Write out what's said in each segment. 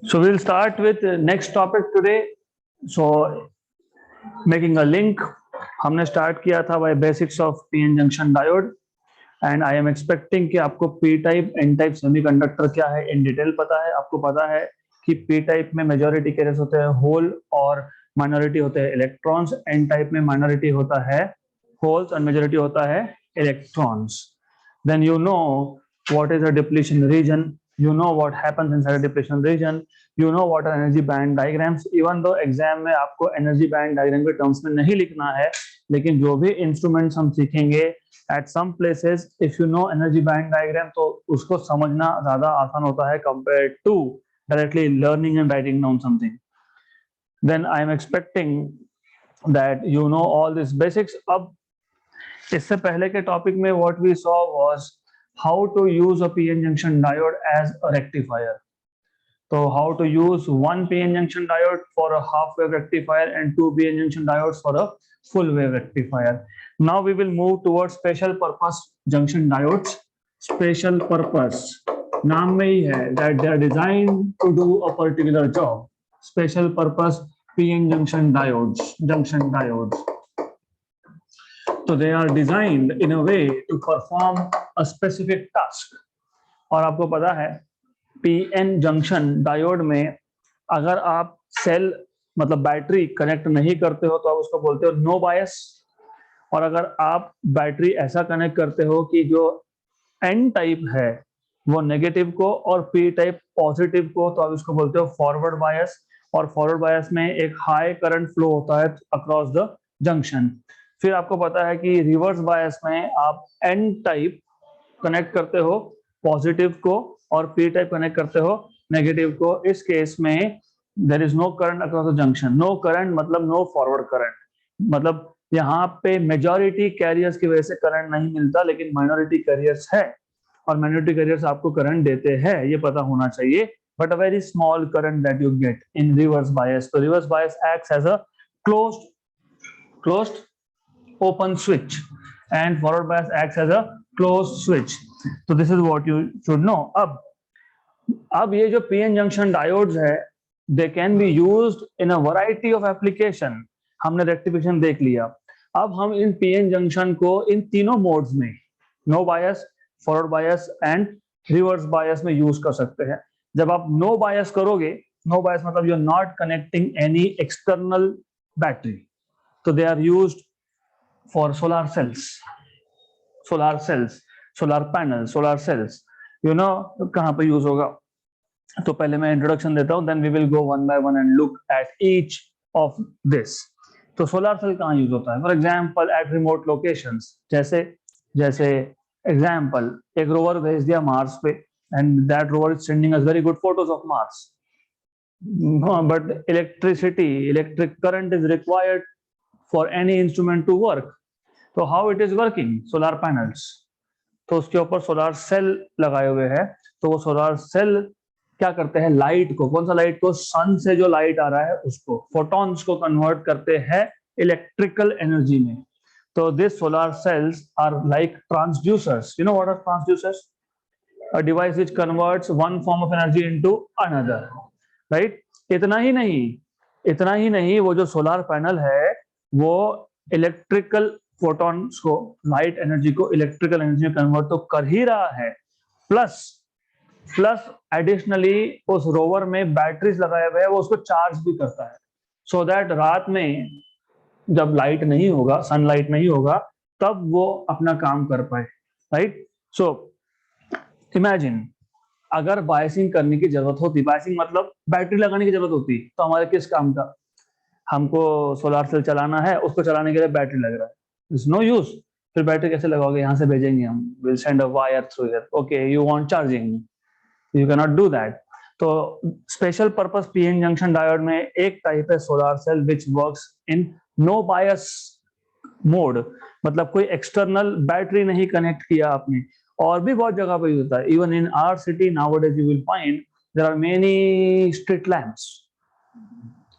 So we'll start with next topic today. So making a link, हमने start किया था by basics of p-n junction diode, and I am expecting कि आपको p type n type semiconductor क्या है in detail पता है. आपको पता है कि p type में majority carriers होते हैं hole और minority होते हैं electrons, n type में minority होता है holes और majority होता है electrons. Then you know what is a depletion region, you know what happens inside a depletion region, you know what are energy band diagrams. Even though exam में आपको energy band diagram के terms में नहीं लिखना है, लेकिन जो भी instruments हम सीखेंगे at some places if you know energy band diagram तो उसको समझना ज़्यादा आसान होता है compared to directly learning and writing down something. Then I am expecting that you know all these basics. अब इससे पहले के टॉपिक में what we saw was how to use a p-n junction diode as a rectifier. So how to use one p-n junction diode for a half wave rectifier and two p-n junction diodes for a full wave rectifier. Now we will move towards special purpose junction diodes. Special purpose नाम में ही है that they are designed to do a particular job. Special purpose p-n junction diodes. So they are designed in a way to perform a specific task. और आपको पता है p-n junction diode में अगर आप सेल मतलब बैटरी कनेक्ट नहीं करते हो तो आप उसको बोलते हो नो बायस, और अगर आप बैटरी ऐसा कनेक्ट करते हो कि जो n टाइप है वो नेगेटिव को और p टाइप पॉजिटिव को, तो आप उसको बोलते हो फॉरवर्ड बायस. और फॉरवर्ड बायस में एक हाई करंट फ्लो होता है अक्रॉस द जंक्शन. फिर आपको पता है कि रिवर्स बायस में आप n टाइप कनेक्ट करते हो पॉजिटिव को और p टाइप कनेक्ट करते हो नेगेटिव को. इस केस में there is no current across the junction. No current मतलब नो फॉरवर्ड करंट, मतलब यहाँ पे मेजॉरिटी कैरियर्स की वजह से करंट नहीं मिलता, लेकिन माइनॉरिटी कैरियर्स है और माइनॉरिटी कैरियर्स आपको करंट देते हैं, ये पता होना चाहिए. But a very small current that you get in reverse bias. तो reverse bias acts as a closed open switch and forward bias acts as a closed switch. So this is what you should know. अब ये जो p-n junction diodes है they can be used in a variety of application. हमने rectification देख लिया. अब हम इन p-n junction को इन तीनों मोड्स में no bias, forward bias and reverse bias में यूज कर सकते हैं. जब आप नो बायस करोगे, नो बायस मतलब you are not connecting any external battery, तो they are used for solar cells, solar panels, solar cells. You know कहाँ पे यूज होगा. तो पहले मैं इंट्रोडक्शन देता हूँ, then we will go one by one and look at each of this. तो सोलर सेल कहाँ यूज होता है? For example at remote locations. जैसे एग्जाम्पल एक रोवर भेज दिया मार्स पे and that rover is sending us very good photos of Mars. But electric current is required for any instrument to work. तो how it is working? Solar panels. तो उसके ऊपर solar cell लगाए हुए हैं. तो वो सोलर सेल क्या करते हैं? लाइट को, कौन सा लाइट को? सन से जो लाइट आ रहा है उसको, फोटॉन्स को कन्वर्ट करते हैं इलेक्ट्रिकल एनर्जी में. तो this solar cells are like transducers. You know what are transducers? A device which converts one form of energy into another, right? इतना ही नहीं, वो जो सोलर पैनल है वो इलेक्ट्रिकल फोटॉन्स को, लाइट एनर्जी को इलेक्ट्रिकल एनर्जी में कन्वर्ट तो कर ही रहा है, प्लस एडिशनली उस रोवर में बैटरीज लगाए हुए हैं, वो उसको चार्ज भी करता है, सो दैट रात में जब लाइट नहीं होगा, सनलाइट नहीं होगा, तब वो अपना काम कर पाए, राइट? सो इमेजिन अगर बायसिंग करने की जरूरत होती, बायसिंग मतलब बैटरी लगाने की जरूरत होती, तो हमारे किस काम का? हमको सोलर सेल चलाना है, उसको चलाने के लिए बैटरी लग रहा है, इट्स नो यूज. फिर बैटरी कैसे लगाओगे? यहाँ से भेजेंगे हम, will send a wire through here. Okay, you want charging, you can not do that. तो special purpose p-n junction diode में एक टाइप है solar cell which works in no bias mode, मतलब कोई एक्सटर्नल बैटरी नहीं connect किया आपने. और भी बहुत जगह पे होता है. Even in our city nowadays you will find there are many street lamps,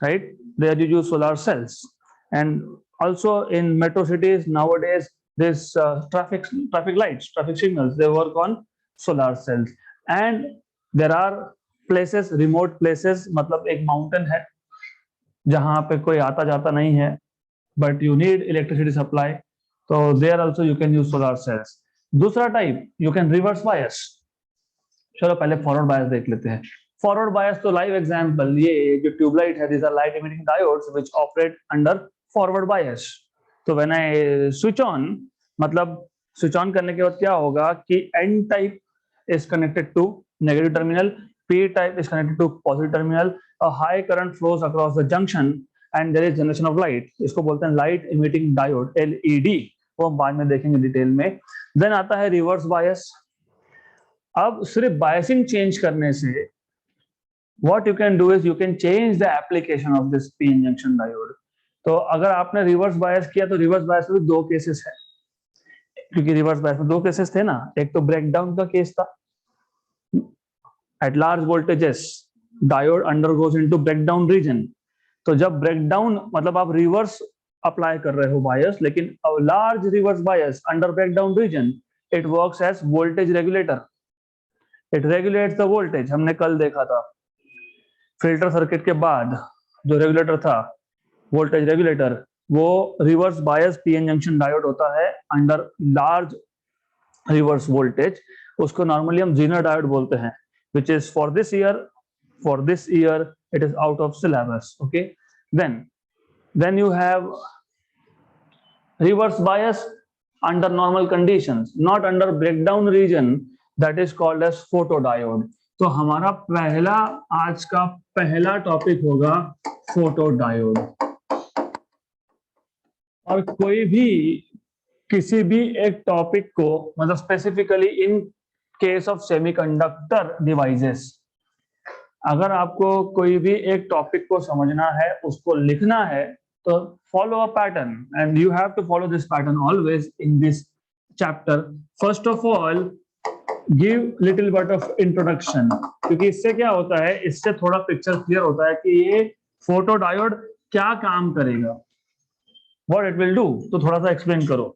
right? There you use solar cells. And also in metro cities nowadays this traffic lights, traffic signals, they work on solar cells. And there are places, remote places मतलब एक mountain है जहां पे कोई आता जाता नहीं है, but you need electricity supply, तो there also you can use solar cells. दूसरा type, you can reverse bias. चलो पहले फॉरवर्ड बायस देख लेते हैं। फॉरवर्ड बायस तो लाइव एग्जांपल, ये जो ट्यूबलाइट है, these are light emitting diodes which operate under forward bias. तो व्हेन आई स्विच ऑन, मतलब स्विच ऑन करने के बाद क्या होगा कि N type is connected to negative terminal, P type is connected to positive terminal, a high current flows across the junction and there is generation of light. इसको बोलते हैं लाइट इमिटिंग डायोड, एलईडी, वो हम बाद में देखेंगे detail में। Then आता है रिवर्स बायस। अब सिर्फ बायसिंग चेंज करने से what you can do is you can change the application of this p-n junction diode। तो अगर आपने रिवर्स बायस किया तो रिवर्स बायस में दो केसेस है, क्योंकि रिवर्स बायस में दो केसेस थे ना, एक तो ब्रेकडाउन का केस था, at large voltages diode undergoes into breakdown region. तो जब ब्रेकडाउन मतलब आप रिवर्स अप्लाई कर रहे हो बायस, लेकिन large reverse bias under breakdown region, it works as voltage regulator, it regulates the voltage. हमने कल देखा था फिल्टर सर्किट के बाद जो रेगुलेटर था, वोल्टेज रेगुलेटर, वो reverse bias PN junction diode होता है अंडर लार्ज रिवर्स वोल्टेज। उसको नॉर्मली हम जीनर डायोड बोलते हैं, which is for this year it is out of syllabus। okay, then you have reverse bias under normal conditions, not under breakdown region, that is called as photodiode। तो हमारा पहला आज का पहला topic होगा photodiode. और कोई भी किसी भी एक टॉपिक को, मतलब specifically in case of semiconductor devices, अगर आपको कोई भी एक टॉपिक को समझना है, उसको लिखना है, तो follow a pattern, and you have to follow this pattern always in this chapter. First of all give little but of introduction, क्योंकि इससे क्या होता है, इससे थोड़ा पिक्चर क्लियर होता है कि ये फोटोडायोड क्या काम करेगा, व्हाट इट विल डू। तो थोड़ा सा एक्सप्लेन करो।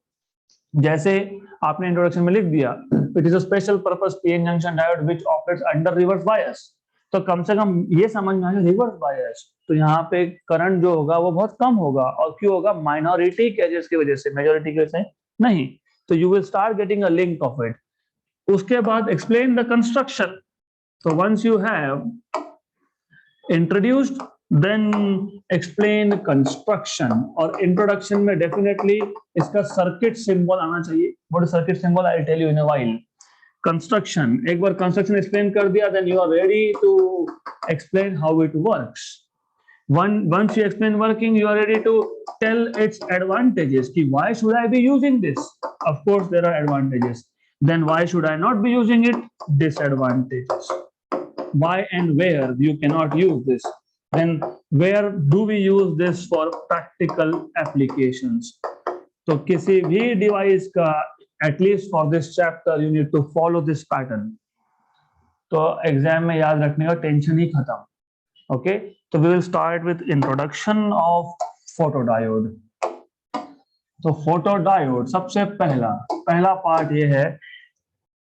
जैसे आपने इंट्रोडक्शन में लिख दिया, it is a special purpose PN junction diode which operates under reverse bias. तो कम से कम ये समझना है रिवर्स बायस, तो यहाँ पे करंट जो होगा वो बहुत कम होगा। और क्यों होगा? माइनॉरिटी केजेस की वजह से, मेजॉरिटी की वजह से नहीं। तो you will start getting a link of it. उसके बाद एक्सप्लेन द कंस्ट्रक्शन। तो once you have introduced, then explain construction. और इंट्रोडक्शन में डेफिनेटली इसका सर्किट सिंबल आना चाहिए। What is circuit symbol? I will tell you in a while. Construction, एक बार कंस्ट्रक्शन एक्सप्लेन कर दिया, then you are ready to explain how it works. Once you explain working, you are ready to tell its advantages. Ki why should I be using this? Of course, there are advantages. Then why should I not be using it? Disadvantages. Why and where you cannot use this? Then where do we use this for practical applications? तो किसी भी device का, at least for this chapter, you need to follow this pattern. तो exam में याद रखने का tension ही खत्म। ओके, तो we will start with introduction of photodiode. तो फोटोडायोड सबसे पहला पार्ट ये है,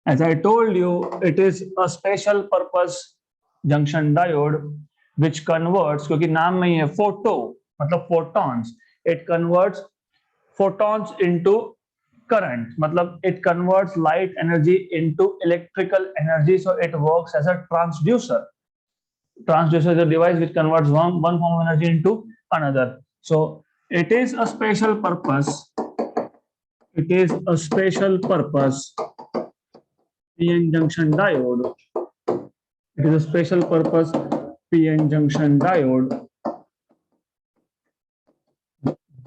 as I told you, it is a special purpose junction diode which converts, क्योंकि नाम में ही है फोटो मतलब photons, it converts photons into current, मतलब it converts light energy into electrical energy. So it works as a transducer. Transducer is a device which converts one form of energy into another. So it is a special purpose. It is a special purpose PN junction diode. It is a special purpose PN junction diode,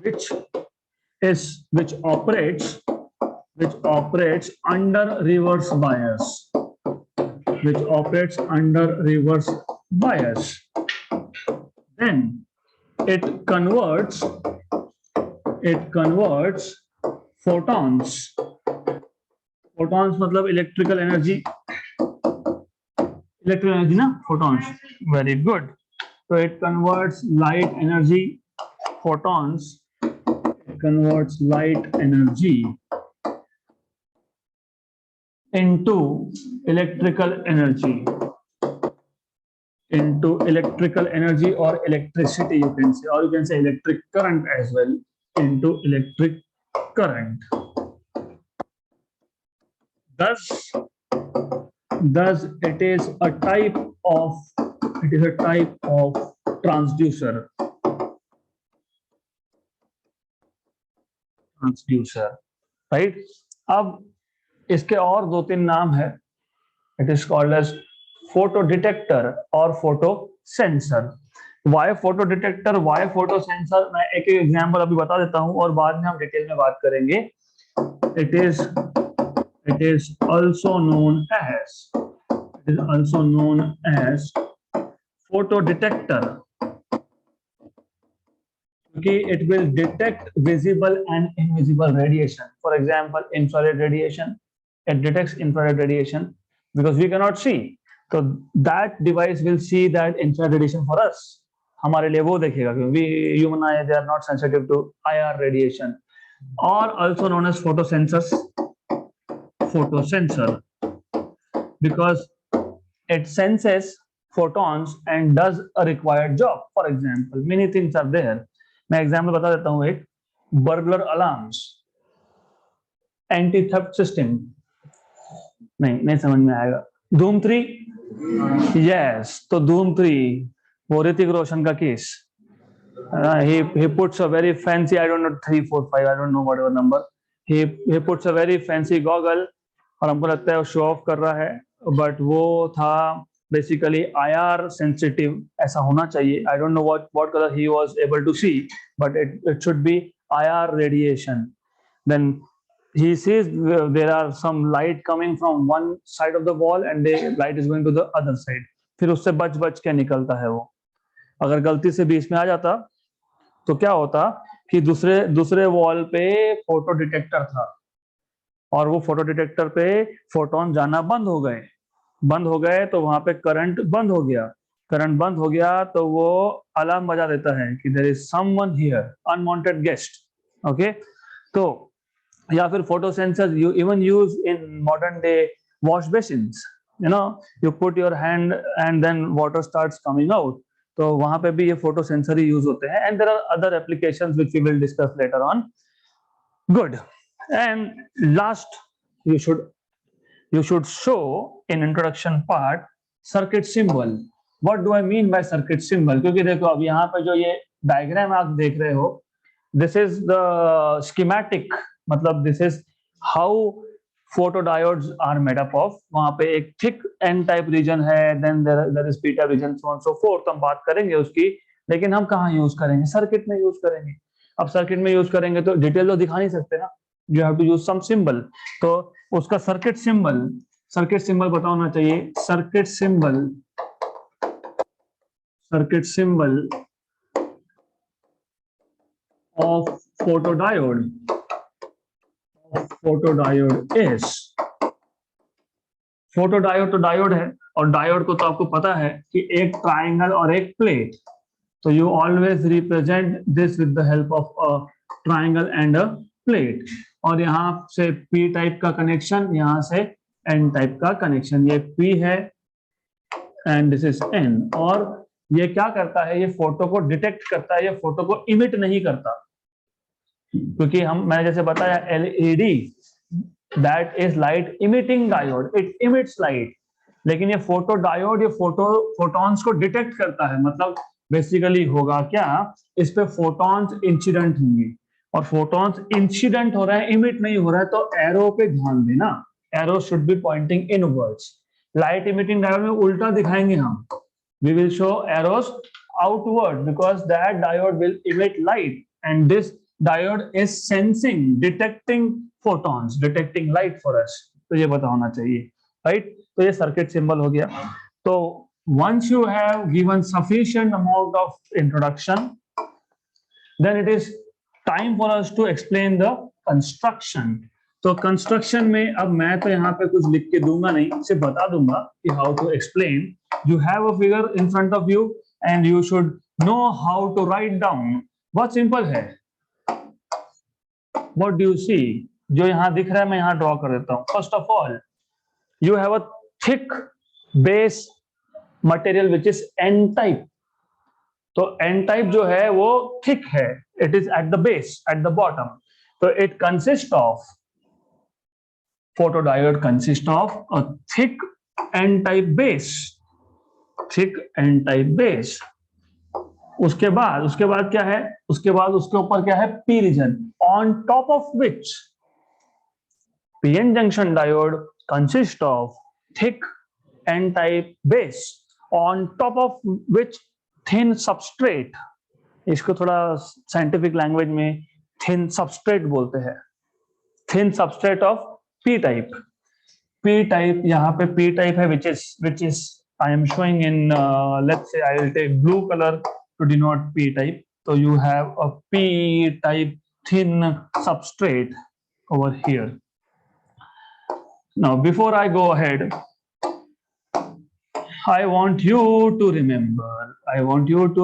which operates under reverse bias. Which operates under reverse bias. Then it converts photons. Photons मतलब electrical energy ना, photons. Very good. So it converts light energy, photons. It converts light energy into electrical energy. into electrical energy or electricity, you can say, or you can say electric current as well, into electric current. Thus it is a type of transducer. Right. अब इसके और दो तीन नाम है. It is called as photo detector और photo sensor. Why photo detector, why photo sensor, मैं एक एक एग्जाम्पल अभी बता देता हूं और बाद में हम डिटेल में बात करेंगे. It is also known as photo detector, क्योंकि it will detect visible and invisible radiation. For example, infrared radiation. It detects infrared radiation because we cannot see. So that device will see that infrared radiation for us. हमारे लिए वो देखेगा क्योंकि human eye they are not sensitive to IR radiation. Or also known as photosensors. Photosensor, because it senses photons and does a required job. For example, many things are there. मैं example बता देता हूं. एक burglar alarms, anti theft system. नहीं समझ में आएगा. धूम 3, यस. तो धूम 3 वो ऋतिक रोशन का case. he puts a very fancy, I don't know 3 4 5 I don't know whatever number, he puts a very fancy goggle और हमको लगता है वो शो ऑफ कर रहा है, बट वो था basically IR sensitive. ऐसा होना चाहिए. I don't know what color he was able to see, but it should be IR radiation. Then he sees there are some light coming from one side of the wall and the light is going to the other side. फिर उससे बच के निकलता है वो. अगर गलती से बीच में आ जाता तो क्या होता कि दूसरे वॉल पे फोटो डिटेक्टर था और वो फोटो डिटेक्टर पे फोटोन जाना बंद हो गए तो वहां पे करंट बंद हो गया तो वो अलार्म बजा देता है कि there is someone here, unwanted guest. Okay. तो या फिर photo sensor you even use in modern day wash basins. You put your hand and then water starts coming out. तो वहां पे भी ये फोटो सेंसर ही यूज होते हैं. And there are other applications which we will discuss later on. Good. And last, you should show in introduction part circuit symbol. What do I mean by circuit symbol? क्योंकि देखो अब यहाँ पे जो ये diagram आप देख रहे हो, this is the schematic, मतलब this is how photodiodes are made up of. वहाँ पे एक thick N type region है, then there is P type region, so on so forth. तो हम बात करेंगे उसकी, लेकिन हम कहाँ यूज करेंगे? सर्किट में यूज करेंगे. अब सर्किट में यूज करेंगे तो डिटेल तो दिखा नहीं सकते ना. You have to use some symbol. तो उसका सर्किट सिंबल पता होना चाहिए. Circuit symbol of photodiode is, photodiode तो डायोड है और डायोड को तो आपको पता है कि एक ट्राइंगल और एक प्लेट. तो you always represent this with the help of a triangle and a plate. और यहाँ से P टाइप का कनेक्शन, यहाँ से N टाइप का कनेक्शन. ये P है एंड दिस इज N. और ये क्या करता है? ये फोटो को डिटेक्ट करता है, ये फोटो को इमिट नहीं करता. क्योंकि मैंने जैसे बताया LED that is light emitting diode, it emits light. लेकिन ये फोटो डायोड ये फोटॉन्स को डिटेक्ट करता है. मतलब बेसिकली होगा क्या, इस पे फोटॉन्स इंसिडेंट होंगे और फोटॉन्स इंसिडेंट हो रहा है, इमिट नहीं हो रहा है. तो एरो पे ध्यान देना. Arrow should be pointing inwards. Light emitting diode में उल्टा दिखाएंगे हम. We will show arrows outward because that diode will emit light and this diode is sensing, detecting photons, detecting light for us. तो ये पता होना चाहिए. राइट. तो ये सर्किट सिंबल हो गया. तो once you have given sufficient amount of introduction, then it is time for us to explain the construction. तो कंस्ट्रक्शन में अब मैं तो यहाँ पे कुछ लिख के दूंगा नहीं, सिर्फ बता दूंगा कि how to explain. You have a figure in front of you and you should know how to write down. बहुत सिंपल है. What do you see? जो यहाँ दिख रहा है मैं यहाँ ड्रॉ कर देता हूँ. First of all, you have a thick base material which is N type. तो एन टाइप जो है वो थिक है, it is at the base, at the bottom. तो it consist of, photodiode consists of a thick n-type base, thick n-type base। उसके बाद क्या है, उसके बाद उसके ऊपर क्या है, p region, on top of which p-n junction diode consists of thick n-type base, on top of which thin substrate, इसको थोड़ा साइंटिफिक लैंग्वेज में थिन सबस्ट्रेट बोलते हैं, thin substrate of p type। p type, यहाँ पे p type है which is I am showing in let's say I will take blue color to denote p type। So you have a p type thin substrate over here। Now before I go ahead, I want you to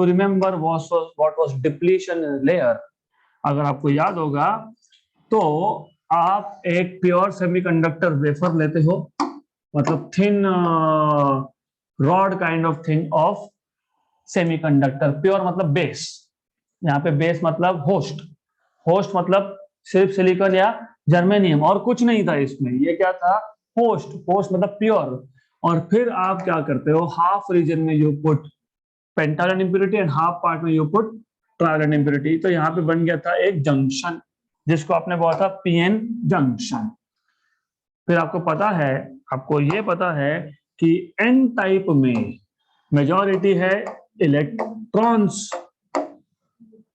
remember what was depletion layer। अगर आपको याद होगा तो आप एक pure semiconductor wafer लेते हो, मतलब thin rod kind of thing of semiconductor. Pure मतलब बेस, यहाँ पे बेस मतलब होस्ट मतलब सिर्फ सिलिकॉन या जर्मेनियम और कुछ नहीं था इसमें, ये क्या था, होस्ट मतलब प्योर। और फिर आप क्या करते हो, हाफ रीजन में you put pentavalent impurity and half part में यू पुट ट्रायलन इंप्योरिटी। तो यहाँ पे बन गया था एक जंक्शन जिसको आपने बोला था पीएन जंक्शन। फिर आपको ये पता है कि एन टाइप में मेजॉरिटी है इलेक्ट्रॉन्स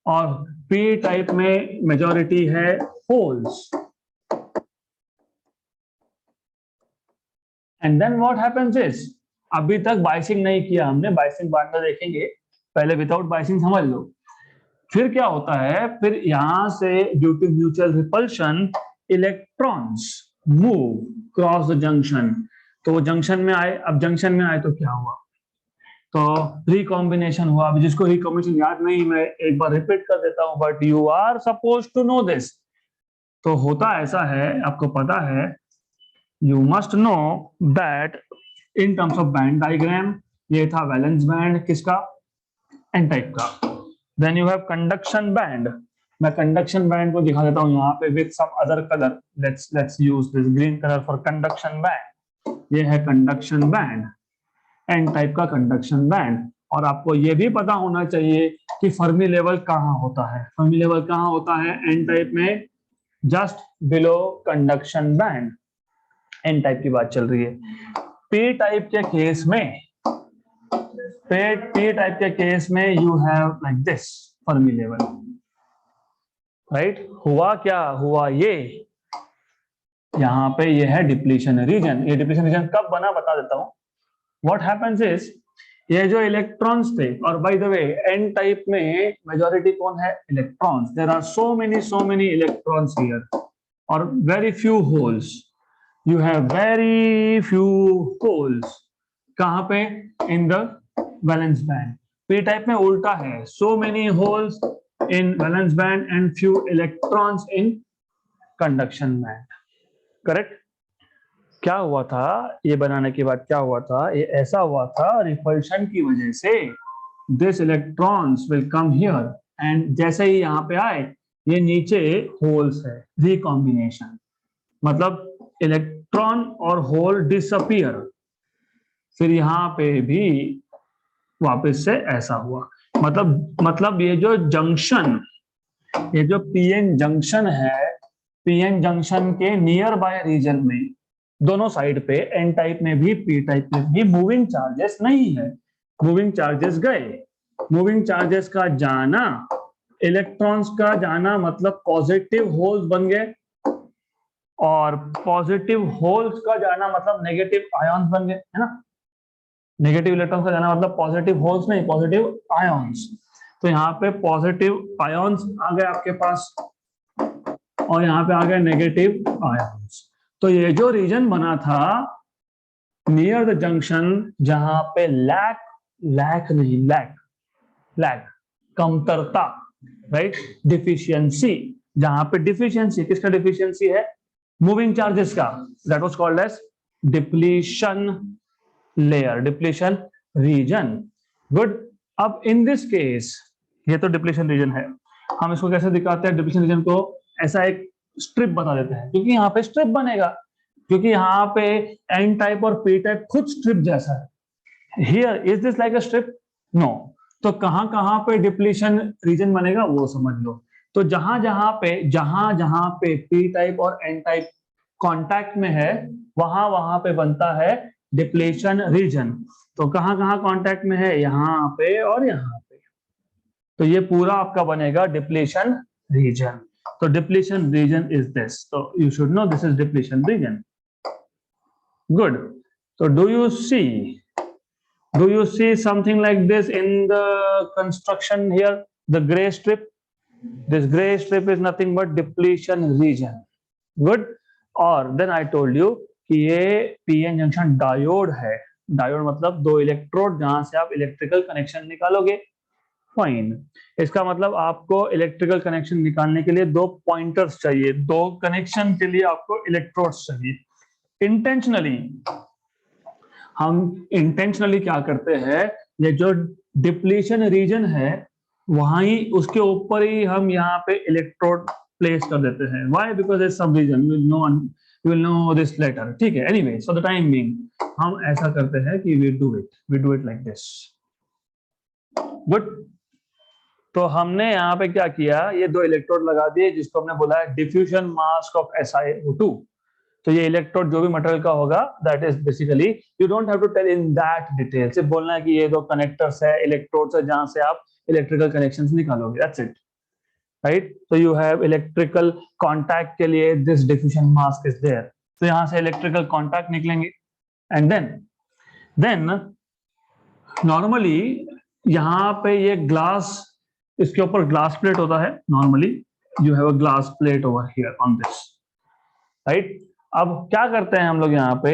और पी टाइप में मेजॉरिटी है holes. And then what happens is, अभी तक बाइसिंग नहीं किया हमने, बाइसिंग बाद में देखेंगे, पहले विदाउट बाइसिंग समझ लो। फिर क्या होता है, फिर यहां से due to mutual repulsion electrons move cross the junction. तो वो जंक्शन में आए, अब जंक्शन में आए तो क्या हुआ, तो रिकॉम्बिनेशन हुआ। अब जिसको रिकॉम्बिनेशन याद नहीं, मैं एक बार रिपीट कर देता हूं, but you are suppose to know this. तो होता ऐसा है, आपको पता है, you must know that in terms of band diagram, ये था वैलेंस बैंड किसका, एन टाइप का। Then you have conduction band, मैं कंडक्शन बैंड को दिखा देता हूं यहाँ पे with some other colour. Let's use this green colour for conduction band. ये है कंडक्शन बैंड, एन टाइप का कंडक्शन बैंड। और आपको ये भी पता होना चाहिए कि फर्मी लेवल कहाँ होता है। फर्मी लेवल कहाँ होता है एन टाइप में, just below conduction band. N type की बात चल रही है। पी टाइप के केस में, पी टाइप के केस में you have like this Fermi level, right. हुआ क्या, हुआ ये यहाँ पे, ये है डिप्लीशन रीजन। ये डिप्लीशन रीजन कब बना बता देता हूं। व्हाट हैपेंस इज, ये जो इलेक्ट्रॉन्स थे, और by the way N type में मेजॉरिटी कौन है, electrons. There are so many electrons here और very few holes. You have very few holes, कहां पे, in the valence band. P type में उल्टा है, so many holes in valence band and few electrons in conduction band, correct. क्या हुआ था, ये बनाने के बाद क्या हुआ था, ये ऐसा हुआ था रिपल्शन की वजह से। This electrons will come here and जैसे ही यहाँ पे आए, ये नीचे होल्स है, रिकॉम्बिनेशन मतलब इलेक्ट्रॉन और होल डिसअपियर। फिर यहाँ पे भी वापस से ऐसा हुआ, मतलब ये जो जंक्शन, ये जो पीएन जंक्शन है, पीएन जंक्शन के नियर बाय रीजन में दोनों साइड पे, एन टाइप में भी पी टाइप में भी मूविंग चार्जेस नहीं है। मूविंग चार्जेस गए, मूविंग चार्जेस का जाना, इलेक्ट्रॉन्स का जाना मतलब पॉजिटिव होल्स बन गए, और पॉजिटिव होल्स का जाना मतलब नेगेटिव आयॉन्स बन गए, है ना। नेगेटिव इलेक्ट्रॉन्स का जाना मतलब पॉजिटिव होल्स नहीं, पॉजिटिव आयॉन्स। तो यहाँ पे पॉजिटिव आयॉन्स आ गए आपके पास और यहाँ पे आ गए नेगेटिव आयॉन्स। तो ये जो रीजन बना था नियर द जंक्शन, जहां पे लैक कमतरता, राइट, डिफिशियंसी, जहां पे डिफिशियंसी, किसका डिफिशियंसी है, मूविंग चार्जेस का, that was called as depletion layer, depletion region. Good. अब इन दिस केस ये तो डिप्लीशन रीजन है, हम इसको कैसे दिखाते हैं डिप्लीशन रीजन को? ऐसा एक स्ट्रिप बता देते हैं, क्योंकि यहाँ पे स्ट्रिप बनेगा, क्योंकि यहाँ पे एन टाइप और पी टाइप खुद स्ट्रिप जैसा है। Here is this like a strip? No. तो कहां कहां पे डिप्लीशन रीजन बनेगा वो समझ लो। तो जहां जहां पे पी टाइप और एन टाइप कांटेक्ट में है, वहां वहां पे बनता है डिप्लीशन रीजन। तो कहां कहां कांटेक्ट में है? यहाँ पे और यहाँ पे। तो ये पूरा आपका बनेगा डिप्लीशन रीजन। तो डिप्लीशन रीजन इज दिस, तो you should know this is depletion region. Good. तो do you see something like this in the construction here? The gray strip, this gray strip is nothing but depletion region. Good. और then I told you कि ये PN junction diode है। Diode मतलब दो electrode जहां से आप electrical connection निकालोगे। फाइन। इसका मतलब आपको इलेक्ट्रिकल कनेक्शन निकालने के लिए दो पॉइंटर्स चाहिए, दो कनेक्शन के लिए आपको इलेक्ट्रोड्स चाहिए। इंटेंशनली हम इंटेंशनली क्या करते हैं, ये जो डिप्लीशन रीजन है वहां ही उसके ऊपर ही हम यहाँ पे इलेक्ट्रोड प्लेस कर देते हैं। Why? Because is some reason you will know this later. ठीक है। Anyway, so the time being हम ऐसा करते हैं कि we do it like this. Good. तो हमने यहाँ पे क्या किया, ये दो इलेक्ट्रोड लगा दिए जिसको हमने बोला है डिफ्यूजन मास्क ऑफ SiO2। तो ये इलेक्ट्रोड जो भी मटेरियल का होगा, that is basically, you don't have to tell in that detail, सिर्फ बोलना है कि ये दो कनेक्टर्स है, इलेक्ट्रोड्स है जहां से आप इलेक्ट्रिकल कनेक्शंस निकालोगे, दैट्स इट। राइट। तो यू हैव इलेक्ट्रिकल कांटेक्ट के लिए this diffusion mask is there. तो यहां से इलेक्ट्रिकल कांटेक्ट निकलेंगे एंड देन नॉर्मली यहाँ पे ये ग्लास, इसके ऊपर ग्लास प्लेट होता है। Normally you have a glass plate over here on this. Right. अब क्या करते हैं हम लोग यहाँ पे,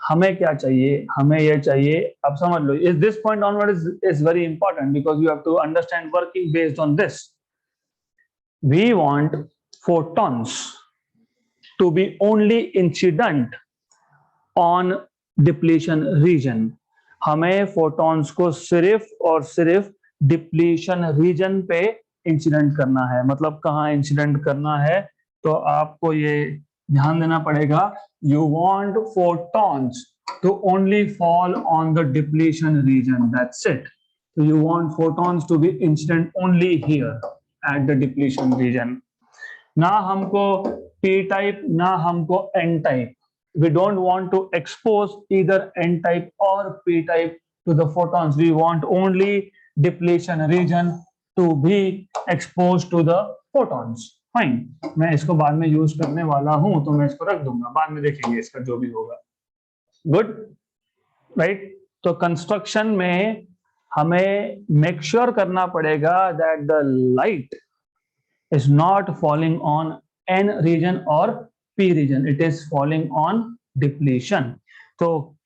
हमें क्या चाहिए, हमें ये चाहिए, अब समझ लो, इस this point onward is very important because you have to understand working based on this. We want photons to be only incident on depletion region। हमें photons को सिर्फ और सिर्फ डिप्लीशन रीजन पे इंसिडेंट करना है। मतलब कहाँ इंसिडेंट करना है, तो आपको ये ध्यान देना पड़ेगा, you want photons to only fall on the depletion region, that's it। so you want photons to be incident only here at the depletion region। ना हमको p type ना हमको n type, we don't want to expose either n type or p type to the photons, we want only depletion region to be exposed to the photons। Fine. मैं इसको बाद में use करने वाला हूं तो मैं इसको रख दूंगा, बाद में देखेंगे इसका जो भी होगा। गुड। राइट। तो कंस्ट्रक्शन में हमें मेक श्योर करना पड़ेगा that the light is not falling on N region और P region, it is falling on depletion. तो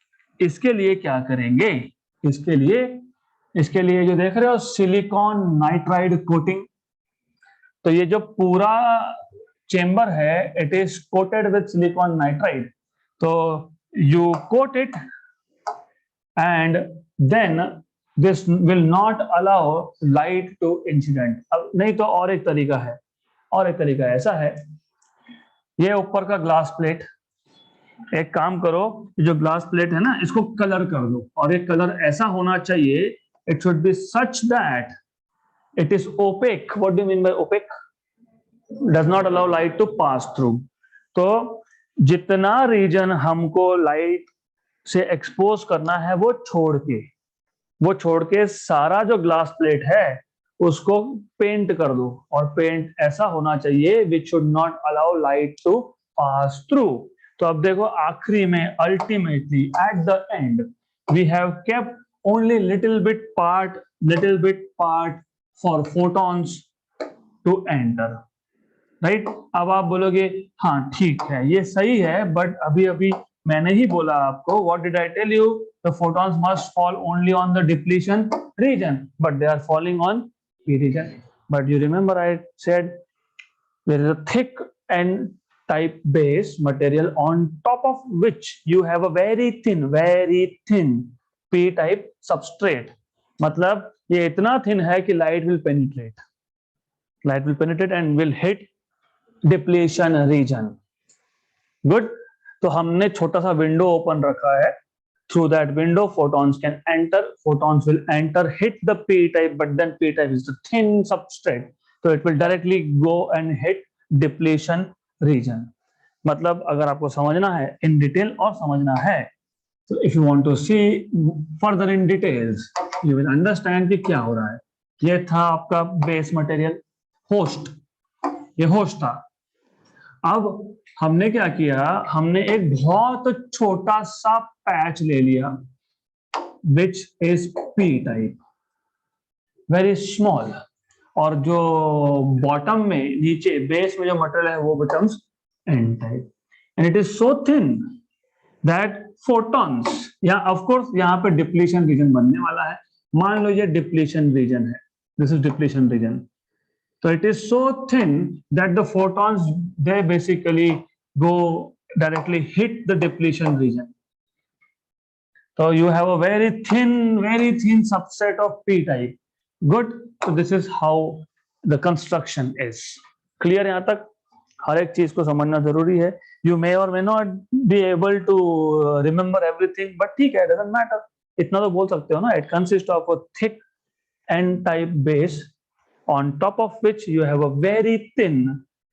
इसके लिए क्या करेंगे, इसके लिए जो देख रहे हो सिलिकॉन नाइट्राइड कोटिंग, तो ये जो पूरा चेंबर है it is coated with silicon nitride. तो you coat it and then this will not allow light to incident. अब नहीं तो और एक तरीका है, ऐसा है, ये ऊपर का ग्लास प्लेट, एक काम करो, जो ग्लास प्लेट है ना इसको कलर कर दो, और एक कलर ऐसा होना चाहिए, it should be such that it is opaque। what do you mean by opaque? does not allow light to pass through। तो जितना रीजन हमको लाइट से एक्सपोज करना है वो छोड़ के सारा जो ग्लास प्लेट है उसको पेंट कर दो, और पेंट ऐसा होना चाहिए which should not allow light to pass through। तो अब देखो आखिरी में ultimately at the end we have kept only little bit part for photons to enter। Right. अब आप बोलोगे हाँ ठीक है ये सही है, बट अभी मैंने ही बोला आपको, what did I tell you? The photons must fall only on the depletion region, but they are falling on P region। But you remember I said there is a thick N type base material on top of which you have a very thin P type substrate, मतलब ये इतना thin है कि light will penetrate and will hit depletion region. Good. तो हमने छोटा सा window open रखा है, through that window photons can enter, photons will enter, hit the p type, but then p type is the thin substrate, so it will directly go and hit depletion region। मतलब अगर आपको समझना है in detail और समझना है, तो if you want to see further in details you will understand कि क्या हो रहा है। ये था आपका बेस मटेरियल, होस्ट, ये होस्ट था। अब हमने क्या किया, हमने एक बहुत छोटा सा पैच ले लिया which is P type, very small, और जो बॉटम में नीचे बेस में जो मटेरियल है वो becomes N type, and it is so thin that photons, यहाँ ऑफ कोर्स यहाँ पे डिप्लीशन रीजन बनने वाला है। मान लो ये डिप्लीशन रीजन है, this is depletion region, so it is so thin that the photons, they basically go directly hit the depletion region, so you have a very thin subset of p type। good, so this is how the construction is clear। यहाँ तक हर एक चीज को समझना जरूरी है। you may or may not be able to remember everything, but ठीक है, doesn't matter, इतना तो बोल सकते हो ना। it consists of a thick n type base on top of which you have a very thin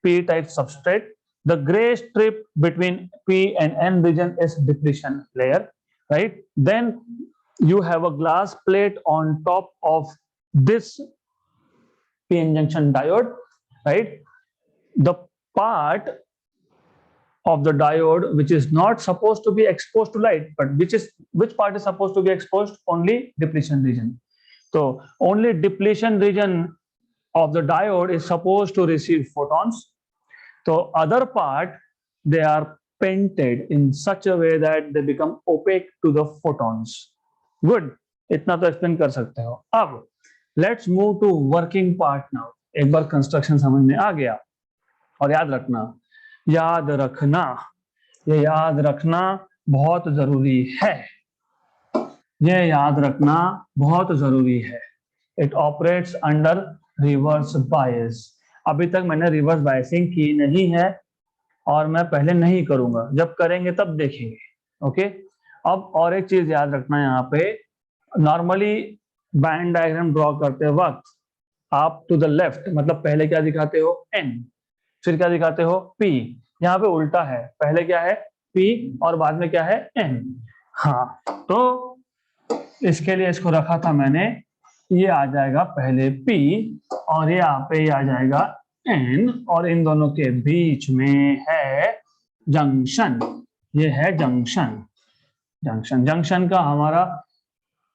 p-type substrate. The gray strip between p and n region is depletion layer, right? Then you have a glass plate on top of this p-n junction diode, right? The part of the diode which is not supposed to be exposed to light, but which part is supposed to be exposed? Only depletion region. So only depletion region of the diode is supposed to receive photons. So other part, they are painted in such a way that they become opaque to the photons। good, इतना तो explain कर सकते हो। अब let's move to working part now। एक बार construction समझ में आ गया, और याद रखना बहुत जरूरी है, ये याद रखना बहुत जरूरी है। It operates under reverse bias। अभी तक मैंने रिवर्स बायसिंग की नहीं है और मैं पहले नहीं करूंगा, जब करेंगे तब देखेंगे। ओके, अब और एक चीज याद रखना, यहाँ पे नॉर्मली बैंड डायग्राम ड्रॉ करते वक्त आप टू द लेफ्ट, मतलब पहले क्या दिखाते हो? n, फिर क्या दिखाते हो? p। यहाँ पे उल्टा है, पहले क्या है? p और बाद में क्या है? n। हाँ, तो इसके लिए इसको रखा था मैंने, ये आ जाएगा पहले P और ये यहाँ पे आ जाएगा N, और इन दोनों के बीच में है जंक्शन। ये है जंक्शन का हमारा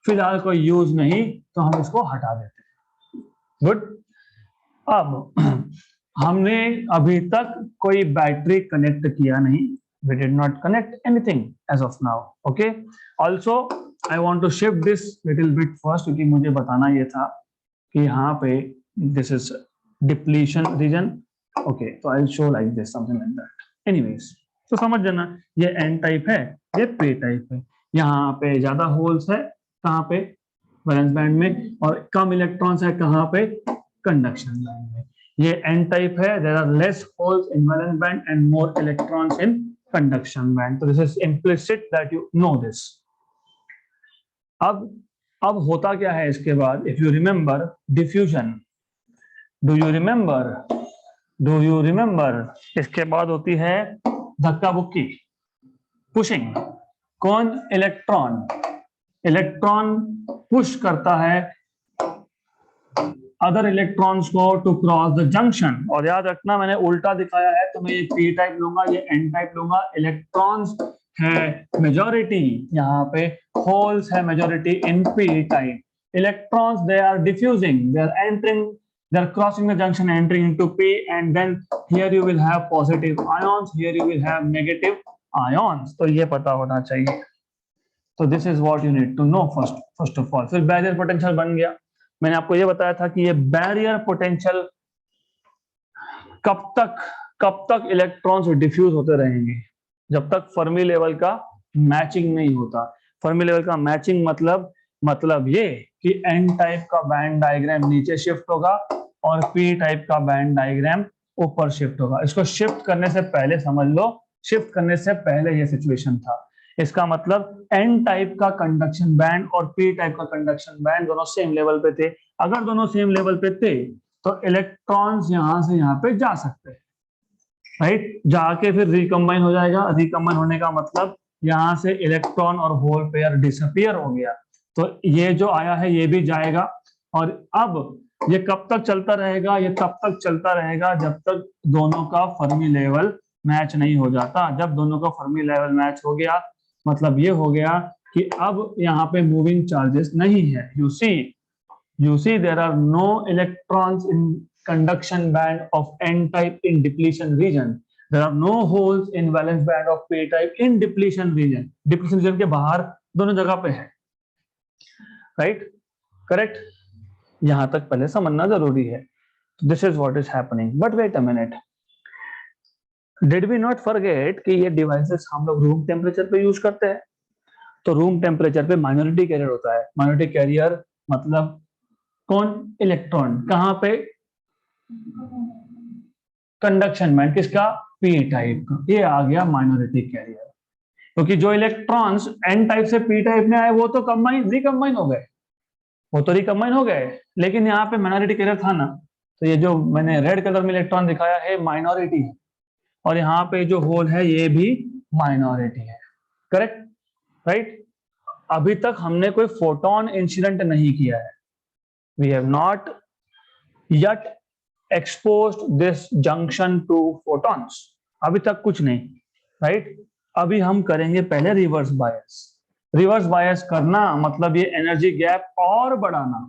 फिलहाल कोई यूज नहीं, तो हम इसको हटा देते हैं। गुड। अब हमने अभी तक कोई बैटरी कनेक्ट किया नहीं, we did not connect anything as of now। okay, also I want to shift this little bit first, क्योंकि मुझे बताना ये था कि यहाँ पे this is depletion region। okay, so I'll show like this, something like that। anyways, तो समझ जाना, ये n टाइप है, ये p टाइप है। यहाँ पे ज्यादा होल्स है कहाँ पे? वैलेंस बैंड में, और कम इलेक्ट्रॉन्स है कहाँ पे? कंडक्शन बैंड में। ये n टाइप है, there are less holes in valence band and more electrons in conduction band। so this is implicit that you know this। अब होता क्या है इसके बाद? if you remember diffusion, do you remember इसके बाद होती है धक्का बुक्की, पुशिंग। कौन? इलेक्ट्रॉन पुश करता है अदर इलेक्ट्रॉन्स को टू क्रॉस द जंक्शन। और याद रखना, मैंने उल्टा दिखाया है, तो मैं ये p टाइप लूंगा, ये n टाइप लूंगा। इलेक्ट्रॉन्स है मेजॉरिटी, यहाँ पे होल्स है majority in p type. Electrons they are diffusing, they are entering, they are crossing the junction, entering into p, and then here you will have positive ions, here you will have negative ions। तो ये पता होना चाहिए। तो this is what you need to know first of all। फिर barrier potential बन गया। मैंने आपको ये बताया था कि ये बैरियर पोटेंशियल कब तक इलेक्ट्रॉन्स डिफ्यूज होते रहेंगे? जब तक फर्मी लेवल का मैचिंग नहीं होता। फर्मी लेवल का मैचिंग मतलब ये कि एन टाइप का बैंड डायग्राम नीचे शिफ्ट होगा और पी टाइप का बैंड डायग्राम ऊपर शिफ्ट होगा। इसको शिफ्ट करने से पहले समझ लो, शिफ्ट करने से पहले ये सिचुएशन था। इसका मतलब एन टाइप का कंडक्शन बैंड और पी टाइप का कंडक्शन बैंड दोनों सेम लेवल पे थे। अगर दोनों सेम लेवल पे थे तो इलेक्ट्रॉन्स यहां से यहां पे जा सकते हैं, राइट। जाके फिर रिकम्बाइन हो जाएगा। रिकम्बाइन होने का मतलब यहां से इलेक्ट्रॉन और होल पेयर डिसअपियर हो गया, तो ये जो आया है ये भी जाएगा। और अब ये कब तक चलता रहेगा? ये तब तक चलता रहेगा जब तक दोनों का फर्मी लेवल मैच नहीं हो जाता। जब दोनों का फर्मी लेवल मैच हो गया मतलब ये हो गया कि अब यहाँ पे मूविंग चार्जेस नहीं है। You see there are no electrons in conduction band of n type in depletion region. There are no holes in valence band of p type in depletion region. Depletion region के बाहर दोनों जगह पे है, right? Correct? यहां तक पहले समझना जरूरी है। This is what is happening. But wait a minute. Did we not forget कि ये डिवाइसेस हम लोग रूम टेम्परेचर पे यूज करते हैं? तो रूम टेम्परेचर पे माइनॉरिटी कैरियर होता है। माइनॉरिटी कैरियर मतलब कौन? इलेक्ट्रॉन। कहां पे? कंडक्शन बैंड किसका? पी टाइप का। ये आ गया माइनॉरिटी कैरियर। क्योंकि जो इलेक्ट्रॉन्स एन टाइप से पी टाइप में आए वो तो रिकम्बाइन हो गए, वो तो रिकम्बाइन हो गए, लेकिन यहाँ पे माइनॉरिटी कैरियर था ना, तो ये जो मैंने रेड कलर में इलेक्ट्रॉन दिखाया है माइनॉरिटी है, और यहाँ पे जो होल है ये भी माइनॉरिटी है। Correct, right. अभी तक हमने कोई फोटोन इंसिडेंट नहीं किया है। We have not yet exposed this junction to photons. अभी तक कुछ नहीं, राइट। अभी हम करेंगे पहले रिवर्स बायस। रिवर्स बायस करना मतलब ये एनर्जी गैप और बढ़ाना।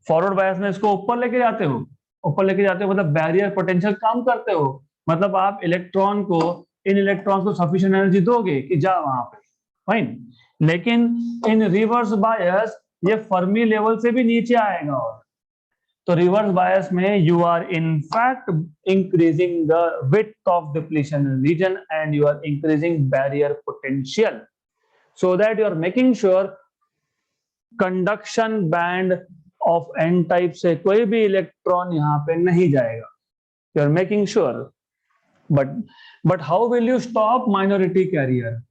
फॉरवर्ड बायस में इसको ऊपर लेके जाते हो, ऊपर लेके जाते हो मतलब बैरियर पोटेंशियल कम करते हो, मतलब आप इलेक्ट्रॉन को, इन इलेक्ट्रॉन को सफिशिएंट एनर्जी दोगे कि जा वहां पे, फाइन। लेकिन इन रिवर्स बायस ये फर्मी लेवल से भी नीचे आएगा। और तो रिवर्स बायस में you are in fact increasing the width of depletion region and you are increasing barrier potential, so that you are making sure conduction band of n type से कोई भी इलेक्ट्रॉन यहां पे नहीं जाएगा। You are making sure. But how will you stop minority carrier?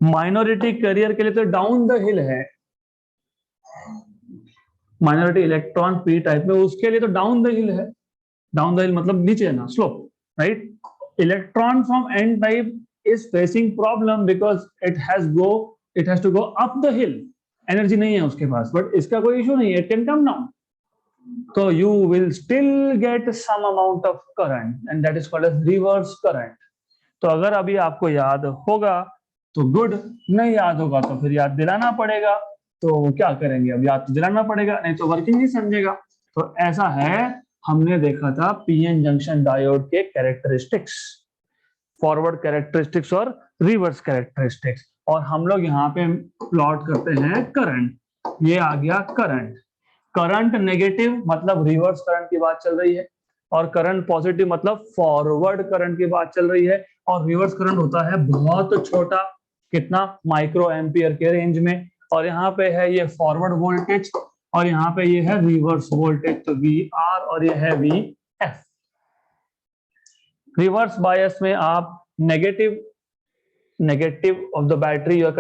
Minority carrier के लिए तो डाउन द हिल है। माइनॉरिटी इलेक्ट्रॉन पी टाइप में, उसके लिए तो डाउन द हिल है। डाउन द हिल मतलब नीचे है ना, slope, right. Electron from n type is facing problem because it has to go up the hill. Energy नहीं है उसके पास, बट इसका कोई इशू नहीं है, इट कैन कम डाउन। तो you will still get some amount of current and that is called as reverse current. तो अगर अभी आपको याद होगा तो गुड, नहीं याद होगा तो फिर याद दिलाना पड़ेगा। तो क्या करेंगे, अब याद तो दिलाना पड़ेगा, नहीं तो वर्किंग नहीं समझेगा। तो ऐसा है, हमने देखा था पीएन जंक्शन डायोड के कैरेक्टरिस्टिक्स, फॉरवर्ड कैरेक्टरिस्टिक्स और रिवर्स कैरेक्टरिस्टिक्स, और हम लोग यहाँ पे प्लॉट करते हैं करंट। ये आ गया करंट। करंट नेगेटिव मतलब रिवर्स करंट की बात चल रही है, और करंट पॉजिटिव मतलब फॉरवर्ड करंट की बात चल रही है। और रिवर्स करंट होता है बहुत छोटा, कितना? माइक्रो एम्पियर के रेंज में। और यहाँ पे है ये फॉरवर्ड वोल्टेज, और यहाँ पे ये है रिवर्स वोल्टेज, तो वी आर, और ये है वी एफ। रिवर्स बायस में आप negative of the battery you are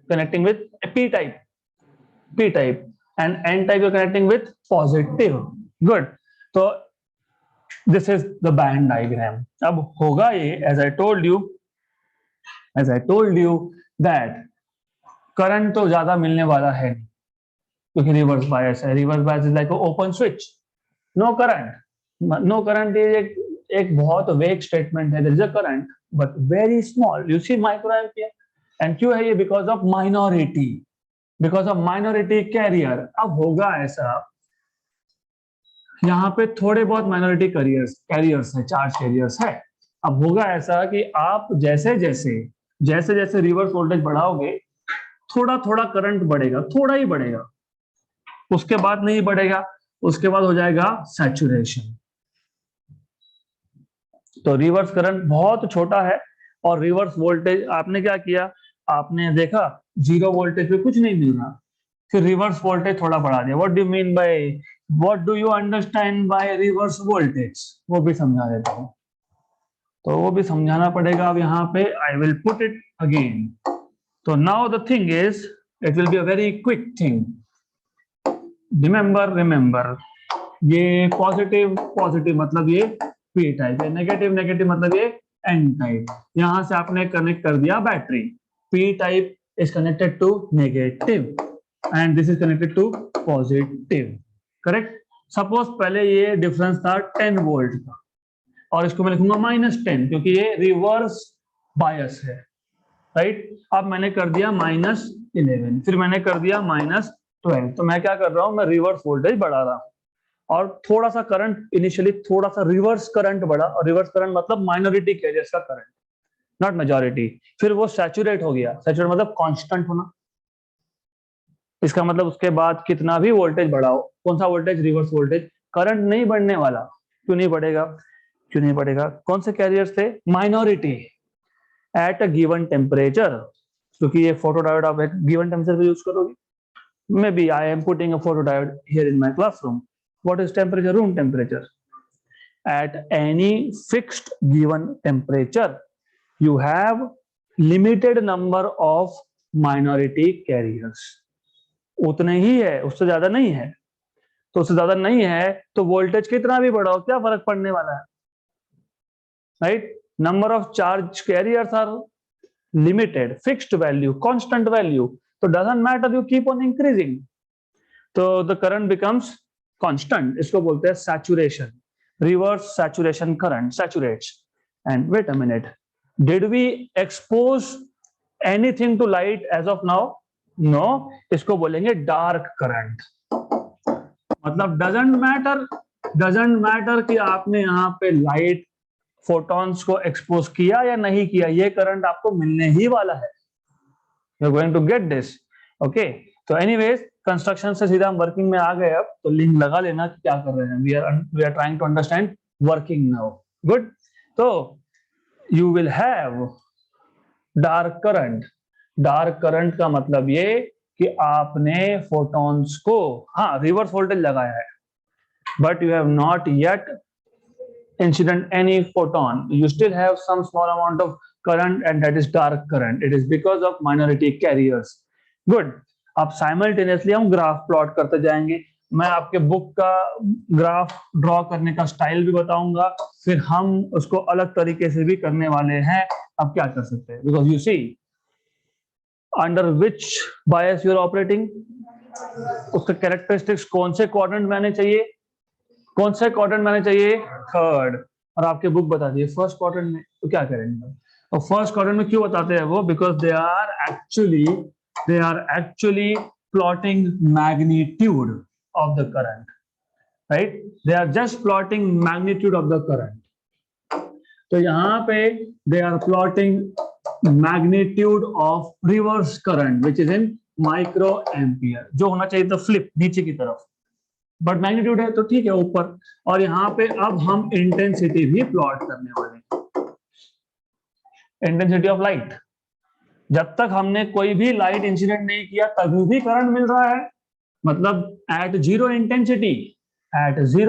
connecting with p type and n type you are connecting with positive. Good. तो this is the band diagram. अब होगा ये, as I told you that current तो ज्यादा मिलने वाला है क्योंकि रिवर्स बायस है। Reverse bias is like open switch, no current is एक बहुत वेग स्टेटमेंट है। There is a current but very small, you see micro ampere. And क्यों है ये? Because of minority carrier. अब होगा ऐसा, यहाँ पे थोड़े बहुत माइनॉरिटी कैरियर्स है, चार्ज कैरियर्स है। अब होगा ऐसा कि आप जैसे जैसे रिवर्स वोल्टेज बढ़ाओगे, थोड़ा थोड़ा करंट बढ़ेगा, थोड़ा ही बढ़ेगा, उसके बाद नहीं बढ़ेगा, उसके बाद हो जाएगा सैचुरेशन। तो रिवर्स करंट बहुत छोटा है, और रिवर्स वोल्टेज आपने क्या किया, आपने देखा 0 वोल्टेज पे कुछ नहीं मिल रहा, फिर रिवर्स वोल्टेज थोड़ा बढ़ा दिया. What do you understand by reverse voltage, वो भी समझा देता हूँ. तो वो भी समझाना पड़ेगा. अब यहाँ पे I will put it again. तो now the thing is, it will be a very quick thing. Remember, ये पॉजिटिव पॉजिटिव मतलब ये पी टाइप है, नेगेटिव नेगेटिव मतलब ये एन टाइप. यहां से आपने कनेक्ट कर दिया battery. P type is connected to negative and this is connected to positive. Correct. Suppose पहले ये डिफरेंस था 10 वोल्ट का और इसको मैं लिखूंगा -10 क्योंकि ये रिवर्स बायस है. राइट. अब मैंने कर दिया -11, फिर मैंने कर दिया -12. तो मैं क्या कर रहा हूं, मैं रिवर्स वोल्टेज बढ़ा रहा हूं और थोड़ा सा करंट, इनिशियली थोड़ा सा रिवर्स करंट बढ़ा. और रिवर्स करंट मतलब माइनॉरिटी कैरियर्स का करंट, नॉट मेजॉरिटी. फिर वो सैचुरेट हो गया. सैचुरेट मतलब कांस्टेंट होना. इसका मतलब उसके बाद कितना भी वोल्टेज बढ़ाओ, कौन सा वोल्टेज, रिवर्स वोल्टेज, करंट नहीं बढ़ने वाला. क्यों नहीं बढ़ेगा, क्यों नहीं बढ़ेगा? कौन से कैरियर्स थे? Minority at a given temperature. क्योंकि ये फोटोडायोड आप गिवन टेम्परेचर पे यूज करोगे. Maybe I am putting a photodiode here in my classroom. What is temperature? Room temperature. At any fixed given temperature, you have limited number of minority carriers. उतने ही है, उससे ज्यादा नहीं है. तो उससे ज्यादा नहीं है तो वोल्टेज कितना भी बढ़ाओ क्या फर्क पड़ने वाला है. Right. Number of charge carriers are limited, fixed value, constant value. So doesn't matter, you keep on increasing. So the current becomes constant. इसको बोलते हैं saturation. Reverse saturation current saturates. And wait a minute, did we expose anything to light as of now? No. इसको बोलेंगे dark current. मतलब doesn't matter कि आपने यहाँ पे लाइट फोटॉन्स को एक्सपोज किया या नहीं किया, ये करंट आपको मिलने ही वाला है. You are going to get this. Okay. तो एनीवेज, कंस्ट्रक्शन से सीधा हम वर्किंग में आ गए. अब तो लिंक लगा लेना कि क्या कर रहे हैं. We are trying to understand working now. Good. तो you will have dark current. Dark current का मतलब ये कि आपने फोटॉन्स को, हाँ, रिवर्स वोल्टेज लगाया है, but you have not yet incident any photon. You still have some small amount of current and that is dark current. It is because of minority carriers. Good. अब simultaneously हम graph plot करते जाएंगे. मैं आपके book का graph draw करने का style भी बताऊंगा, फिर हम उसको अलग तरीके से भी करने वाले हैं. अब क्या कर सकते हैं, because you see under which bias you are operating, उसका कैरेक्टरिस्टिक्स कौन से क्वाड्रेंट में आने चाहिए, कौन से क्वाड्रेंट में आने चाहिए, थर्ड. और आपके बुक बता दिए फर्स्ट क्वाड्रेंट में. तो क्या करेंगे. और फर्स्ट क्वाड्रेंट में क्यों बताते हैं वो, because they are actually plotting magnitude of the current. Right. They are just plotting magnitude of the current. तो यहाँ पे they are plotting magnitude of reverse current which is in micro ampere. जो होना चाहिए था फ्लिप नीचे की तरफ, बट मैग्नीट्यूड है तो ठीक है ऊपर. और यहाँ पे अब हम इंटेंसिटी भी प्लॉट करने वाले हैं. Intensity of light. जब तक हमने कोई भी लाइट इंसिडेंट नहीं किया तभी भी करंट मिल रहा है. मतलब at zero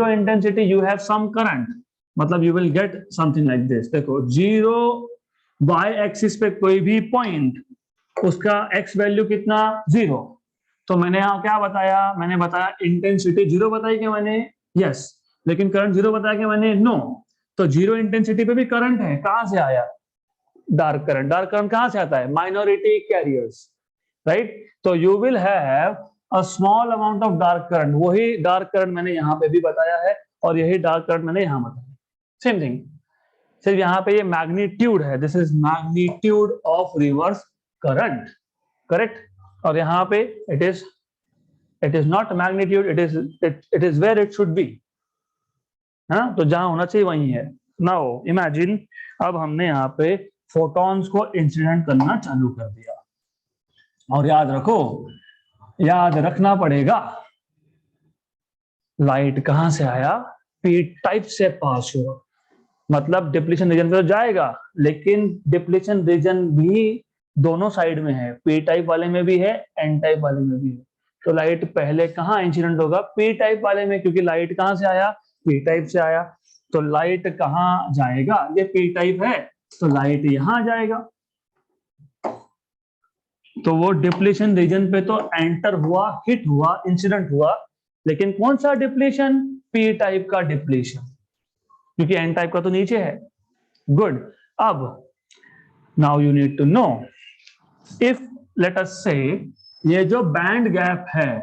intensity you have some current. मतलब you will get something like this. देखो, जीरो वाई एक्सिस पे कोई भी पॉइंट, उसका एक्स वैल्यू कितना, 0. तो मैंने यहाँ क्या बताया, मैंने बताया इंटेंसिटी 0 बताई क्या मैंने, यस. लेकिन करंट 0 बताया क्या मैंने, नो. तो 0 इंटेंसिटी पे भी करंट है. कहां से आया, डार्क करंट. डार्क करंट कहां से आता है, माइनॉरिटी कैरियर्स. राइट. तो you will have a small amount of dark current. वही डार्क करंट मैंने यहाँ पे भी बताया है और यही डार्क करंट मैंने यहाँ बताया. Same thing. सिर्फ यहाँ पे ये मैग्नीट्यूड है. This is magnitude of reverse current. Correct. और यहाँ पे it is not magnitude, it is where it should be. हाँ, तो जहां होना चाहिए वहीं है. नाउ इमेजिन, अब हमने यहाँ पे फोटॉन्स को इंसिडेंट करना चालू कर दिया. और याद रखना पड़ेगा, लाइट कहां से आया, पी टाइप से पास हुआ. मतलब डिप्लीशन रीजन पे तो जाएगा, लेकिन डिप्लीशन रीजन भी दोनों साइड में है, पी टाइप वाले में भी है, एन टाइप वाले में भी है। तो लाइट पहले कहाँ इंसिडेंट होगा? पी टाइप वाले में, क्योंकि लाइट कहाँ से आया? पी टाइप से आया। तो लाइट कहाँ जाएगा? ये पी टाइप है तो लाइट यहां जाएगा। तो वो डिप्लीशन रीजन पे तो एंटर हुआ, हिट हुआ, इंसिडेंट हुआ, लेकिन कौन सा डिप्लीशन? पी टाइप का डिप्लीशन, क्योंकि एन टाइप का तो नीचे है। गुड। अब now you need to know, if let us say ये जो बैंड गैप है,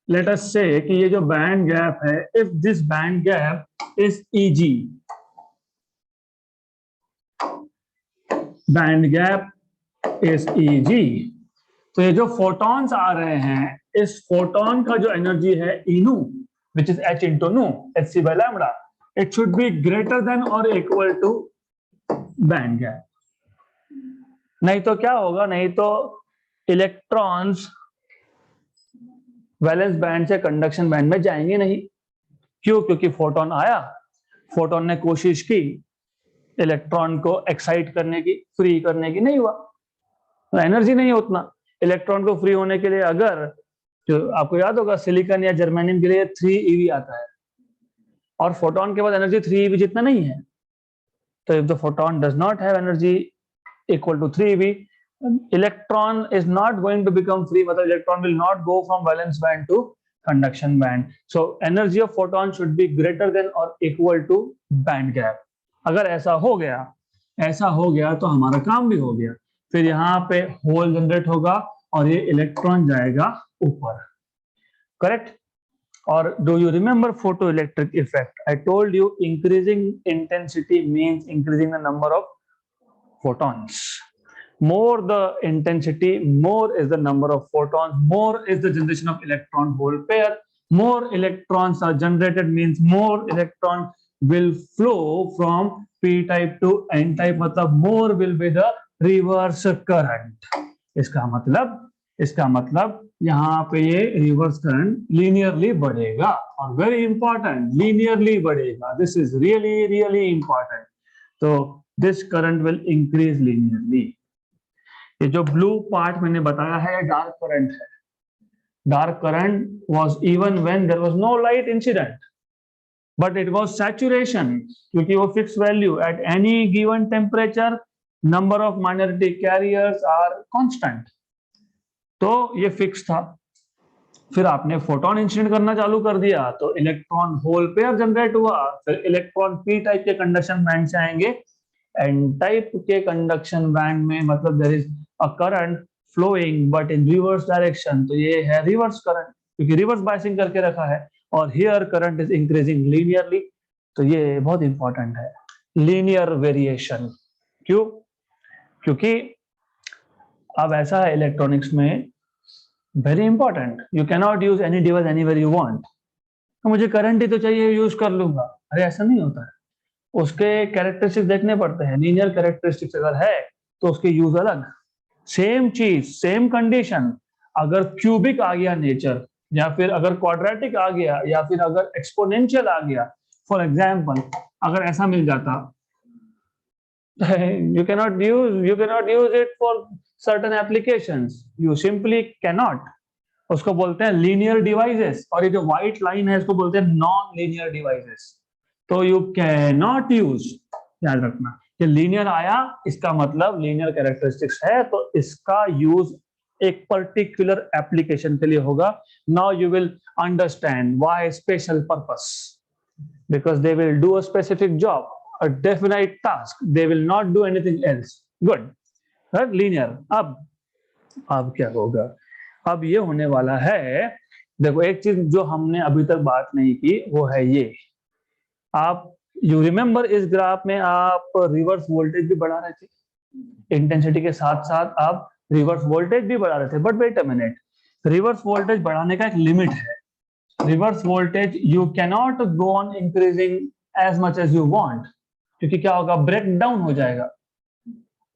लेट अस से कि ये जो बैंड गैप है, if this band gap is E g, band gap is E g, तो ये जो फोटॉन्स आ रहे हैं, इस फोटोन का जो एनर्जी है इनू, which is h into nu, hc by lambda, it should be greater than or equal to band gap. नहीं तो क्या होगा? नहीं तो इलेक्ट्रॉन्स वैलेंस बैंड से कंडक्शन बैंड में जाएंगे नहीं। क्यों? क्योंकि फोटोन आया, फोटोन ने कोशिश की इलेक्ट्रॉन को एक्साइट करने की, फ्री करने की, नहीं हुआ, एनर्जी नहीं है उतना। इलेक्ट्रॉन को फ्री होने के लिए अगर, जो आपको याद होगा सिलिकॉन या जर्मेनियम के लिए 3 eV आता है, और फोटोन के बाद एनर्जी 3 eV जितना नहीं है। तो if the photon does not have energy equal to 3 eV, electron is not going to become free, मतलब electron will not go from valence band to conduction band. So energy of photon should be greater than और equal to band gap. अगर ऐसा हो गया तो हमारा काम भी हो गया। फिर यहाँ पे होल जनरेट होगा और ये इलेक्ट्रॉन जाएगा ऊपर, करेक्ट? और do you remember photo electric effect? I told you increasing intensity means increasing the number of photons. More the intensity, more is the number of photons, more is the generation of electron hole pair. More electrons are generated means more electron will flow from p type to n type, मतलब more will be the reverse current. इसका मतलब यहाँ पे ये reverse current linearly बढ़ेगा, और very important, linearly बढ़ेगा। This is really really important. तो this current will increase linearly. ये जो ब्लू पार्ट मैंने बताया है डार्क करंट है। Dark current was even when there was no light incident, but it was saturation, क्योंकि वो fix value at any given temperature, number of minority carriers are constant, तो ये फिक्स था। फिर आपने फोटोन इंसिडेंट करना चालू कर दिया तो इलेक्ट्रॉन होल पेयर जनरेट हुआ, फिर इलेक्ट्रॉन पी टाइप के कंडक्शन बैंड से आएंगे एन टाइप के कंडक्शन बैंड में, मतलब there is a current flowing but in reverse direction, तो ये है रिवर्स करंट, क्योंकि रिवर्स बायसिंग करके रखा है। और here current is increasing linearly, तो ये बहुत इंपॉर्टेंट है, लीनियर वेरिएशन। क्यों? क्योंकि अब ऐसा है इलेक्ट्रॉनिक्स में, very important, you cannot use any device anywhere you want. तो मुझे करंट ही तो चाहिए, यूज कर लूंगा, अरे ऐसा नहीं होता है। उसके कैरेक्टरिस्टिक्स देखने पड़ते हैं। लीनियर कैरेक्टरिस्टिक्स अगर है तो उसके यूज अलग। सेम चीज, सेम कंडीशन, अगर क्यूबिक आ गया नेचर, या फिर अगर क्वाड्रेटिक आ गया, या फिर अगर एक्सपोनेंशियल आ गया, फॉर एग्जाम्पल अगर ऐसा मिल जाता, you cannot use it for certain applications, you simply cannot। उसको बोलते हैं लीनियर डिवाइसेस, और ये जो व्हाइट लाइन है इसको बोलते हैं नॉन लीनियर डिवाइसेस। तो यू कैन नॉट यूज, याद रखना कि लीनियर आया इसका मतलब लीनियर कैरेक्टरिस्टिक्स है, तो इसका यूज एक पर्टिकुलर एप्लीकेशन के लिए होगा। Now you will understand why special purpose, because they will do a specific job, a definite task, they will not do anything else। good, right? linear। अब क्या होगा? अब ये होने वाला है, देखो एक चीज जो हमने अभी तक बात नहीं की वो है ये, आप यू रिमेंबर इस ग्राफ में आप रिवर्स वोल्टेज भी बढ़ा रहे थे, इंटेंसिटी के साथ साथ आप रिवर्स वोल्टेज भी बढ़ा रहे थे, but wait a minute, reverse voltage बढ़ाने का एक लिमिट है। Reverse voltage you cannot go on increasing as much as you want, क्योंकि क्या होगा, ब्रेक डाउन हो जाएगा।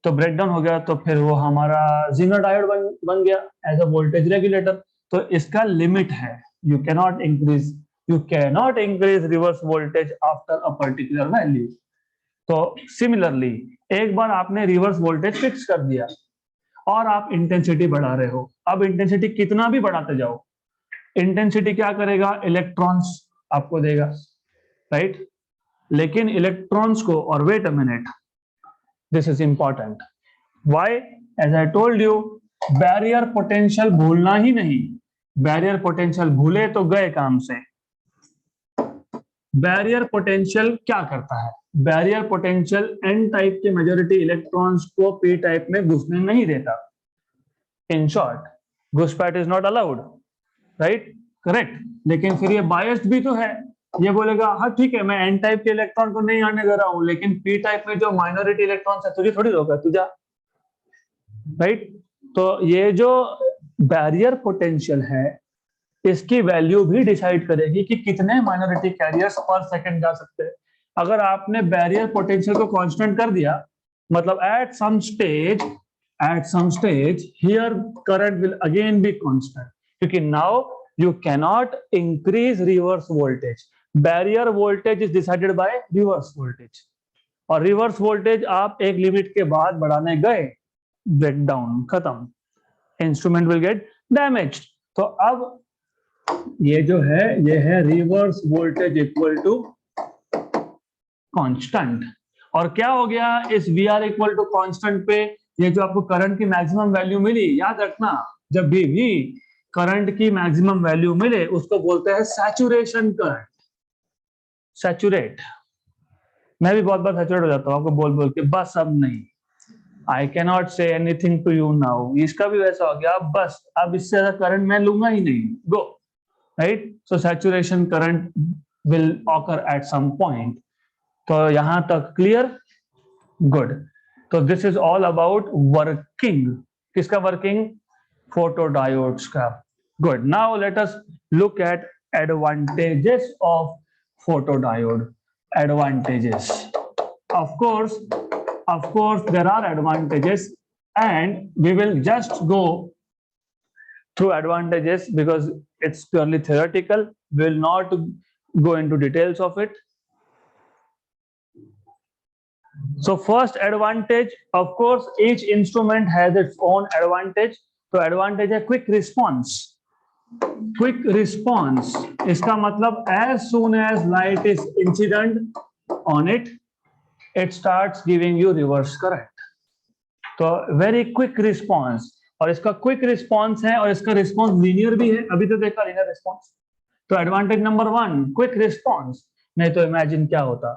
तो ब्रेक डाउन हो गया तो फिर वो हमारा जिंगर डायोड बन गया एज अ वोल्टेज रेगुलेटर। तो इसका लिमिट है, you cannot increase reverse voltage after a particular value. तो सिमिलरली एक बार आपने रिवर्स वोल्टेज फिक्स कर दिया, और आप इंटेंसिटी बढ़ा रहे हो। अब इंटेंसिटी कितना भी बढ़ाते जाओ, इंटेंसिटी क्या करेगा, इलेक्ट्रॉन्स आपको देगा, राइट। लेकिन इलेक्ट्रॉन्स को, और wait a minute, this is important, why, as I told you, barrier potential भूलना ही नहीं। बैरियर पोटेंशियल भूले तो गए काम से। बैरियर पोटेंशियल क्या करता है, बैरियर पोटेंशियल एन टाइप के मेजॉरिटी इलेक्ट्रॉन्स को पी टाइप में घुसने नहीं देता। इन शॉर्ट घुसपैठ is not allowed, right, correct. लेकिन फिर ये बायस्ड भी तो है, ये बोलेगा हाँ ठीक है मैं एन टाइप के इलेक्ट्रॉन को नहीं आने दे रहा हूं, लेकिन पी टाइप में जो माइनॉरिटी इलेक्ट्रॉन्स है तुझे थोड़ी रोका, तुझा, राइट। तो ये जो बैरियर पोटेंशियल है इसकी वैल्यू भी डिसाइड करेगी कि कितने माइनॉरिटी कैरियर्स पर सेकंड जा सकते हैं। अगर आपने बैरियर पोटेंशियल को कांस्टेंट कर दिया, मतलब at some stage here current will again be constant, क्योंकि now you cannot increase reverse voltage. Barrier voltage is decided by reverse voltage, और रिवर्स वोल्टेज आप एक लिमिट के बाद बढ़ाने गए, ब्रेक डाउन, खत्म, इंस्ट्रूमेंट विल गेट डैमेज्ड। तो अब ये जो है ये है reverse voltage equal to constant. और क्या हो गया इस V R equal to constant पे, ये जो आपको करंट की मैक्सिमम वैल्यू मिली, याद रखना जब भी करंट की मैक्सिमम वैल्यू मिले उसको बोलते हैं सैचुरेशन करंट, सैचुरेट। मैं भी बहुत बार सैचुरेट हो जाता हूँ आपको बोल बोल के, बस अब नहीं, I can not say anything to you now. इसका भी वैसा हो गया, बस अब इससे ज्यादा करंट मैं लूंगा ही नहीं, go, right. So saturation current will occur at some point. तो यहां तक क्लियर, गुड। तो this is all about working, किसका वर्किंग, फोटोडायोड्स का, good. Now let us look at advantages of photodiode. Advantages, of course there are advantages, and we will just go through advantages because it's purely theoretical. We will not go into details of it. So first advantage, of course each instrument has its own advantage. तो advantage है quick response. Quick response इसका मतलब as soon as light is incident on it, it starts giving you reverse current. तो very quick response, और इसका quick response है और इसका response linear भी है, अभी तो देखा linear response। तो advantage number 1 quick response। नहीं तो imagine क्या होता,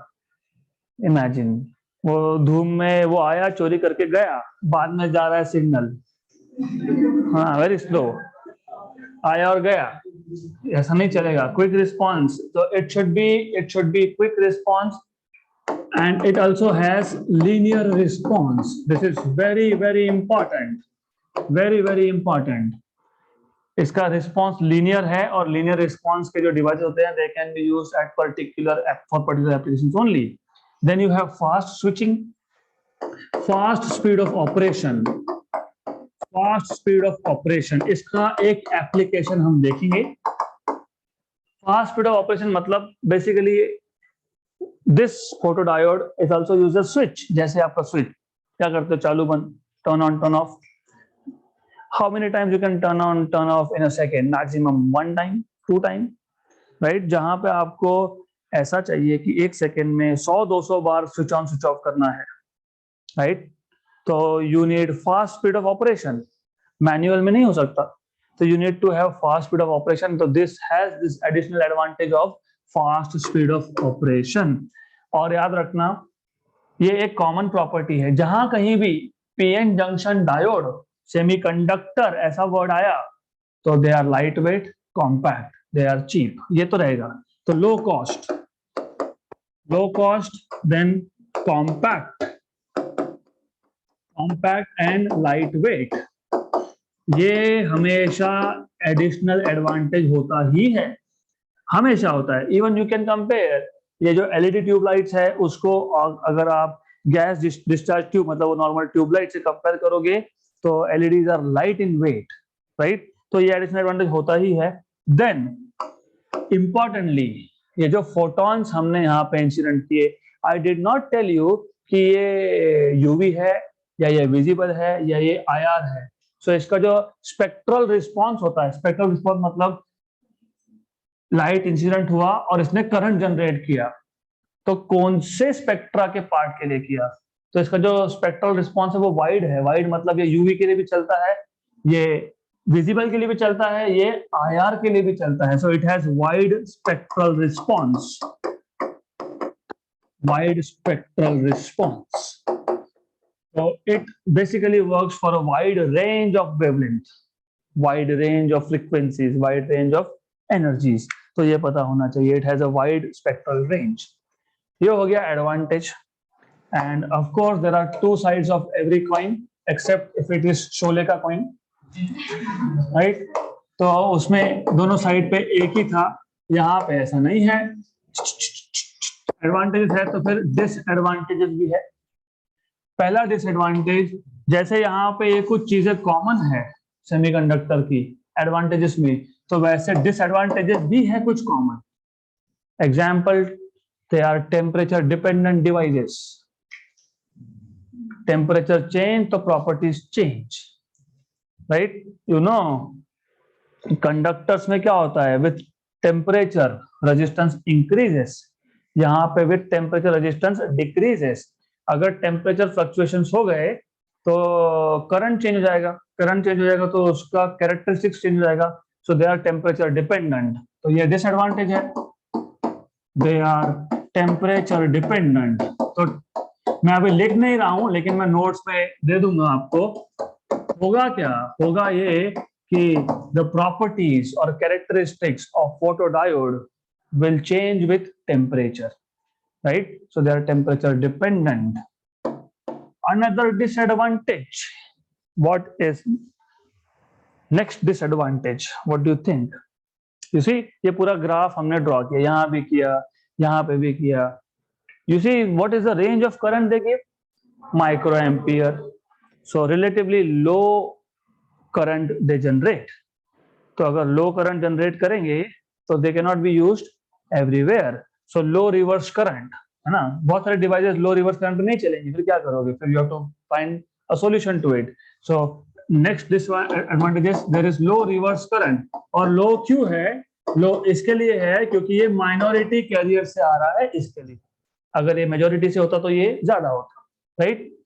imagine वो धूम में वो आया चोरी करके गया, बाद में जा रहा है सिग्नल, हाँ वेरी स्लो, आया और गया, ऐसा नहीं चलेगा। क्विक रिस्पॉन्स, तो it should be quick response, and it also has linear response. This is very very important, very important। इसका रिस्पॉन्स लीनियर है, और लीनियर रिस्पॉन्स के जो डिवाइस होते हैं they can be used at particular applications only. Then you have fast switching, fast speed of operation, fast speed of operation, इसका एक application हम देखेंगे। फास्ट स्पीड ऑफ ऑपरेशन मतलब basically this photodiode is also used as switch. जैसे आपका switch क्या करते हो, चालू बंद, turn on turn off. How many times you can turn on turn off in a second, maximum 1 time 2 time, right. जहां पे आपको ऐसा चाहिए कि 1 सेकेंड में 100-200 बार स्विच ऑन स्विच ऑफ करना है, राइट। तो you need fast speed of operation, manual में नहीं हो सकता, तो you need to have fast speed of operation. तो this has this additional advantage of fast speed of operation. और याद रखना ये एक कॉमन प्रॉपर्टी है, जहां कहीं भी पीएन जंक्शन डायोड, सेमीकंडक्टर ऐसा वर्ड आया तो they are lightweight, compact, they are cheap, ये तो रहेगा। तो low cost then compact and lightweight, ये हमेशा एडिशनल एडवांटेज होता ही है, हमेशा होता है। इवन यू कैन कंपेयर ये जो एलईडी ट्यूबलाइट्स है उसको अगर आप गैस डिस्चार्ज ट्यूब मतलब वो नॉर्मल ट्यूबलाइट से कंपेयर करोगे तो LEDs are light in weight, right. तो ये एडिशनल एडवांटेज होता ही है। देन इंपॉर्टेंटली ये जो फोटॉन्स हमने यहाँ पे इंसिडेंट किए, I did not tell you कि ये यूवी है या ये विजिबल है या ये IR है। सो इसका जो स्पेक्ट्रल रिस्पॉन्स होता है, स्पेक्ट्रल रिस्पॉन्स मतलब लाइट इंसिडेंट हुआ और इसने करंट जनरेट किया, तो कौन से स्पेक्ट्रा के पार्ट के लिए किया, तो इसका जो स्पेक्ट्रल रिस्पॉन्स है वो वाइड है। वाइड मतलब ये यूवी के लिए भी चलता है, ये विजिबल के लिए भी चलता है, ये IR के लिए भी चलता है। So it has wide spectral response, wide spectral response. So it basically works for a wide range of wavelengths, wide range of frequencies, wide range of energies. तो ये पता होना चाहिए, it has a wide spectral range. ये हो गया advantage. And of course there are two sides of every coin, except if it is Sholay का coin, right? तो उसमें दोनों साइड पे एक ही था, यहाँ पे ऐसा नहीं है। एडवांटेजेस है तो फिर डिसएडवांटेजेस भी है। पहला डिसएडवांटेज, जैसे यहाँ पे ये कुछ चीजें कॉमन है सेमीकंडक्टर की एडवांटेजेस में, तो वैसे डिसएडवांटेजेस भी है कुछ common. Example, they are temperature dependent devices. Temperature change तो properties change, right? You know conductors में क्या होता है, विथ टेम्परेचर रेजिस्टेंस इंक्रीजेस, यहाँ पे विथ टेम्परेचर रेजिस्टेंस डिक्रीजेस। अगर टेम्परेचर फ्लक्चुएशंस हो गए तो करंट चेंज हो जाएगा, करंट चेंज हो जाएगा तो उसका कैरेक्टरिस्टिक्स चेंज हो जाएगा। सो दे आर टेम्परेचर डिपेंडेंट, तो ये डिसएडवांटेज है, दे आर टेम्परेचर डिपेंडेंट। तो मैं अभी लिख नहीं रहा हूं लेकिन मैं नोट्स में दे दूंगा आपको। होगा क्या, होगा ये कि द प्रॉपर्टीज और characteristics of photodiode will change with temperature, right? So they are temperature dependent. Another disadvantage, what is next disadvantage? What do you think? You see, ये पूरा ग्राफ हमने ड्रॉ किया, यहाँ भी किया, यहाँ पे भी किया। You see what is the range of current they give? Microampere. So relatively low current they generate. तो अगर low current generate करेंगे तो they cannot be used everywhere. So low reverse current, है ना? बहुत सारे डिवाइसेस लो रिवर्स करंट नहीं चलेंगे, फिर क्या करोगे? फिर you have to find a solution to it. So next disadvantages, there is low reverse current. और लो क्यों है? लो इसके लिए है क्योंकि ये माइनॉरिटी कैरियर से आ रहा है, इसके लिए। अगर ये मेजॉरिटी से होता तो ये ज्यादा होता, right?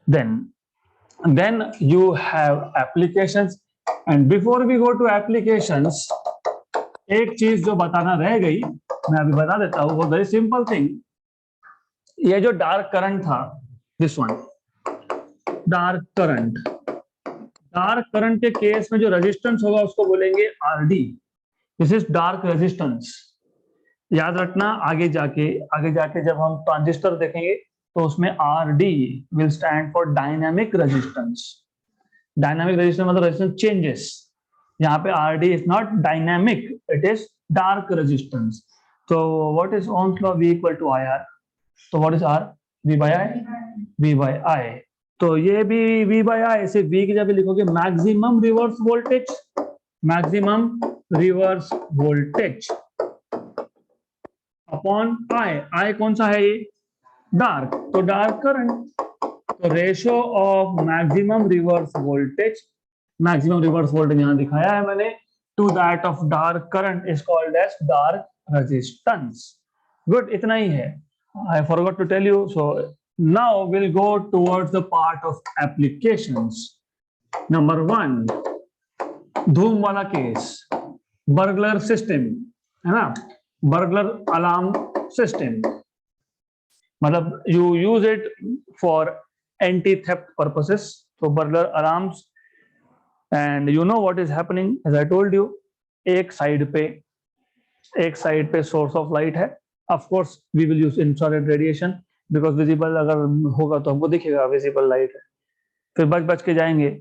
Then you have applications, and before we go to applications, एक चीज जो बताना रह गई, मैं अभी बता देता हूँ। वो वेरी सिंपल थिंग, ये जो डार्क करंट था, this one dark current, dark current के केस में जो रेजिस्टेंस होगा उसको बोलेंगे RD. This is dark resistance. याद रखना, आगे जाके जब हम ट्रांजिस्टर देखेंगे तो उसमें RD will stand for dynamic resistance. Dynamic resistance मतलब रेजिस्टेंस चेंजेस। यहाँ पे RD is not dynamic, it is dark resistance. तो what is Ohm's law? V equal to IR। तो what is R? V by I, V by I। तो ये भी V by I, से V की जगह लिखोगे maximum reverse voltage, maximum reverse voltage upon I कौन सा है? ये डार्क, तो डार्क करंट। तो ratio of maximum reverse voltage, maximum reverse voltage यहां दिखाया है मैंने, to that of dark current is called as dark resistance. Good, इतना ही है। I forgot to tell you. So now we'll go towards the part of applications. Number one, धूम वाला case, burglar system, है ना? बर्गलर अलार्म सिस्टम, मतलब you use it for anti-theft purposes. So burglar alarms, and you know what is happening, as I told you, एक side पे source of light है। Of course, we will use infrared radiation because visible अगर होगा तो हमको दिखेगा visible light है। फिर बच के जाएंगे।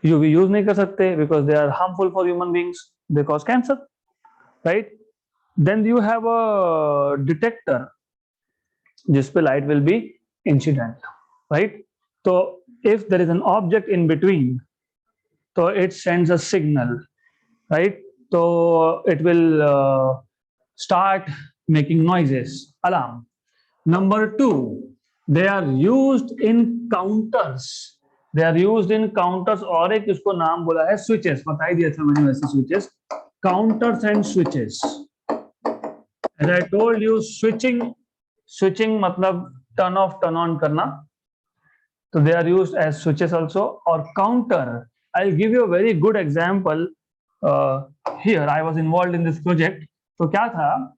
UV यूज नहीं कर सकते because they are harmful for human beings, they cause cancer, right? Then you have a detector जिस पे light will be incident, right? तो if there is an object in between, तो it sends a signal, right? तो it will start making noises, alarm. Number two, they are used in counters, they are used in counters, और एक इसको नाम बोला है switches, बता ही दिया था मैंने वैसे switches, counters and switches. As I told you, switching, switching मतलब टर्न ऑफ टर्न ऑन करना, तो they are used as switches also. और counter, I will give you a very good example, here I was involved in this project. तो क्या था,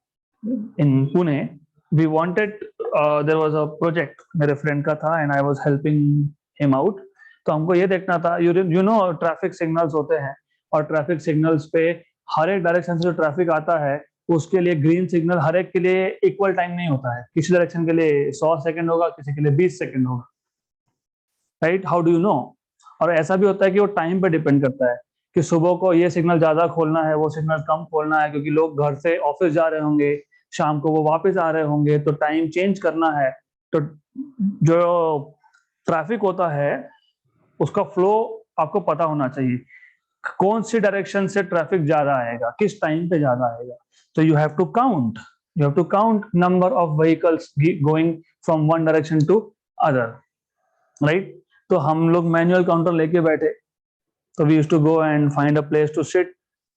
in Pune we wanted, there was a project मेरे friend का था and I was helping him out. तो हमको ये देखना था, यू नो ट्रैफिक सिग्नल्स होते हैं, और ट्रैफिक सिग्नल्स पे हर एक डायरेक्शन से जो ट्रैफिक आता है उसके लिए ग्रीन सिग्नल हर एक के लिए इक्वल टाइम नहीं होता है, किसी डायरेक्शन के लिए 100 सेकंड होगा, किसी के लिए 20 सेकंड होगा, right? How do you know? और ऐसा भी होता है कि वो टाइम पे डिपेंड करता है कि सुबह को ये सिग्नल ज्यादा खोलना है, वो सिग्नल कम खोलना है, क्योंकि लोग घर से ऑफिस जा रहे होंगे, शाम को वो वापस आ रहे होंगे, तो टाइम चेंज करना है। तो जो ट्रैफिक होता है उसका फ्लो आपको पता होना चाहिए, कौन सी डायरेक्शन से ट्रैफिक ज्यादा आएगा, किस टाइम पे ज्यादा आएगा। तो you have to count, you have to count number of vehicles going from one direction to other, right? तो हम लोग मैनुअल काउंटर लेके बैठे, तो we used to go and find a place to sit,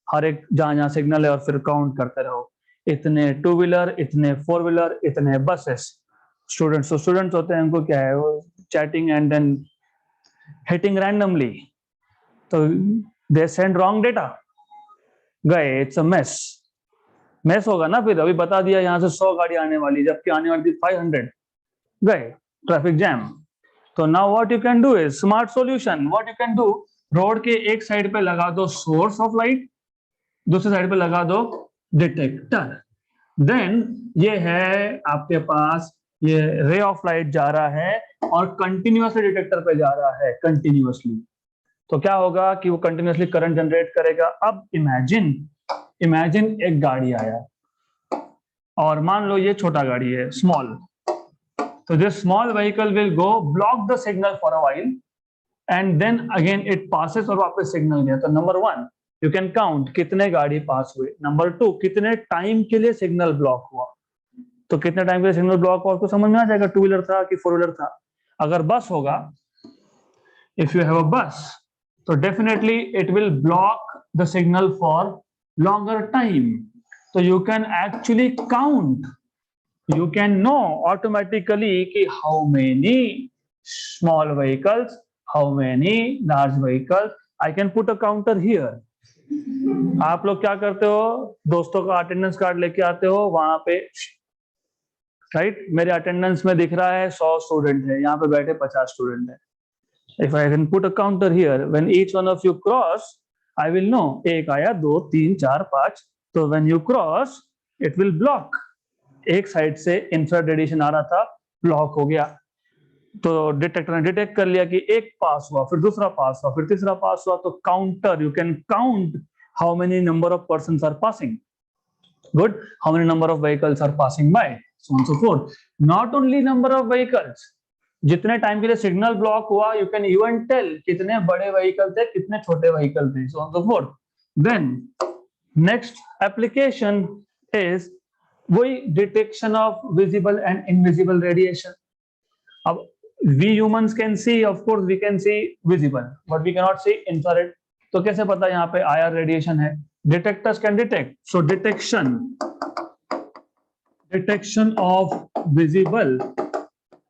हर एक जहां जहां सिग्नल है, और फिर काउंट करते रहो, इतने टू व्हीलर, इतने फोर व्हीलर, इतने बसेस। स्टूडेंट्स, तो स्टूडेंट्स होते हैं, उनको क्या है, वो chatting and then hitting randomly, तो दे सेंड रॉन्ग डेटा, गए, इट्स अ मेस, मेस होगा ना। फिर अभी बता दिया यहाँ से 100 गाड़ी आने वाली, जबकि आने वाली थी 500, गए, ट्रैफिक जैम। तो now what you can do is smart solution, what you can do, road के एक साइड पे लगा दो सोर्स ऑफ लाइट, दूसरी साइड पे लगा दो डिटेक्टर, देन ये है आपके पास, ये रे ऑफ लाइट जा रहा है और कंटिन्यूअसली डिटेक्टर पे जा रहा है, कंटिन्यूअसली। तो क्या होगा कि वो कंटिन्यूअसली करंट जनरेट करेगा। अब इमेजिन, इमेजिन एक गाड़ी आया, और मान लो ये छोटा गाड़ी है, स्मॉल, तो this small vehicle will go block the signal for a while and then again it passes, और वापस सिग्नल गया। तो नंबर 1 यू कैन काउंट कितने गाड़ी पास हुए, नंबर 2 कितने टाइम के लिए सिग्नल ब्लॉक हुआ। तो कितने टाइम के लिए सिग्नल ब्लॉक हुआ आपको समझ में आ जाएगा, टू व्हीलर था कि फोर व्हीलर था। अगर बस होगा, if you have a bus, तो definitely it will block the signal for longer time. तो you can actually count, you can know automatically कि how many small vehicles, how many large vehicles, I can put a counter here। आप लोग क्या करते हो, दोस्तों का attendance card लेके आते हो वहां पे, राइट? मेरे अटेंडेंस में दिख रहा है 100 स्टूडेंट है, यहाँ पे बैठे 50 स्टूडेंट है। If I can put a counter here, when each one of you cross, I will know, एक आया, 2 3 4 5, तो when you cross it will block. एक साइड से इंफ्रारेड रेडिएशन आ रहा था, ब्लॉक हो गया, तो डिटेक्टर ने डिटेक्ट कर लिया कि एक पास हुआ, फिर दूसरा पास हुआ, फिर तीसरा पास हुआ। तो counter, you can count how many number of persons are passing, good, how many number of vehicles are passing by, so on so forth. Not only number of vehicles, जितने टाइम के लिए सिग्नल ब्लॉक हुआ, you can even tell कितने बड़े vehicle थे, कितने छोटे vehicle थे, so on so forth. Then next application is वही detection of visible and invisible radiation. अब we humans can see, of course we can see visible but we cannot see infrared। तो कैसे पता यहाँ पे IR रेडिएशन है? Detectors can detect, so detection of visible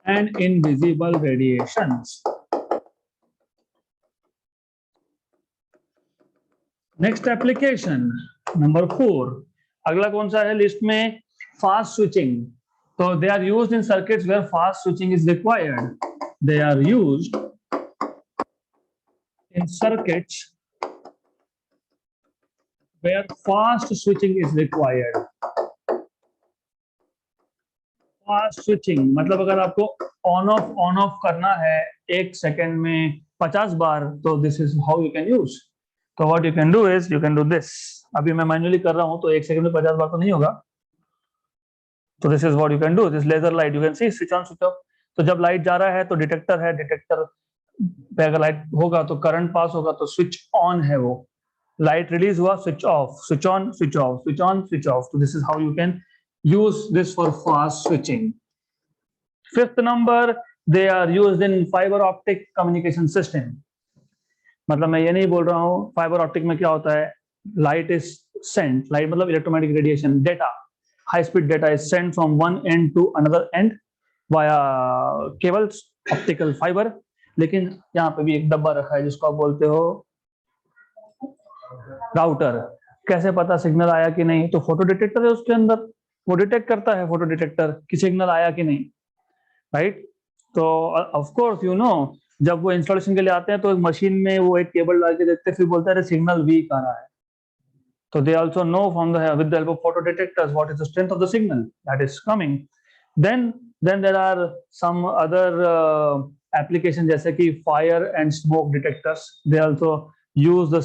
and invisible radiations। Next application number 4, अगला कौन सा है लिस्ट में, fast switching. So they are used in circuits where fast switching is required। They are used in circuits where fast switching is required। Fast switching मतलब अगर आपको on off करना है एक सेकेंड में 50 बार, तो this is how you can use. तो what you can do is you can do this. अभी मैं मैन्युअली कर रहा हूं तो एक सेकंड में 50 बार तो नहीं होगा, तो this is what you can do. This laser light, you can see switch on switch off. तो जब लाइट जा रहा है तो डिटेक्टर है, डिटेक्टर पे अगर लाइट होगा तो करंट पास होगा, तो स्विच ऑन है वो, लाइट रिलीज हुआ, switch off, switch on switch off, switch on switch off. तो this is how you can use this for fast switching। Fifth number, they are used in fiber optic communication system. मतलब मैं ये नहीं बोल रहा हूँ, fibre optic में क्या होता है, लाइट इज सेंट, लाइट मतलब electromagnetic radiation, data, high speed data is sent from one end to another end via cables, optical fibre. लेकिन यहाँ पे भी एक डब्बा रखा है जिसको आप बोलते हो राउटर। कैसे पता सिग्नल आया कि नहीं, तो फोटो डिटेक्टर है उसके अंदर, वो डिटेक्ट करता है, फोटो डिटेक्टर कि सिग्नल आया कि नहीं, राइट। तो ऑफ कोर्स यू नो, जब वो इंस्टॉलेशन के लिए आते हैं तो एक मशीन में वो एक केबल डाल के देखते हैं, फिर बोलते हैं सिग्नल वीक आ रहा है। तो they also know from the with the help of photo detectors what is the strength of the signal that is coming. Then there are some other application जैसे कि fire and smoke detectors, they also use the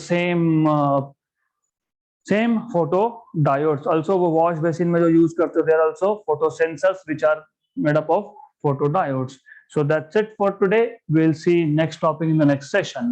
same photo diodes also. वो wash basin में जो use करते हैं, there also photo sensors which are made up of photodiodes. So that's it for today. We'll see next topic in the next session.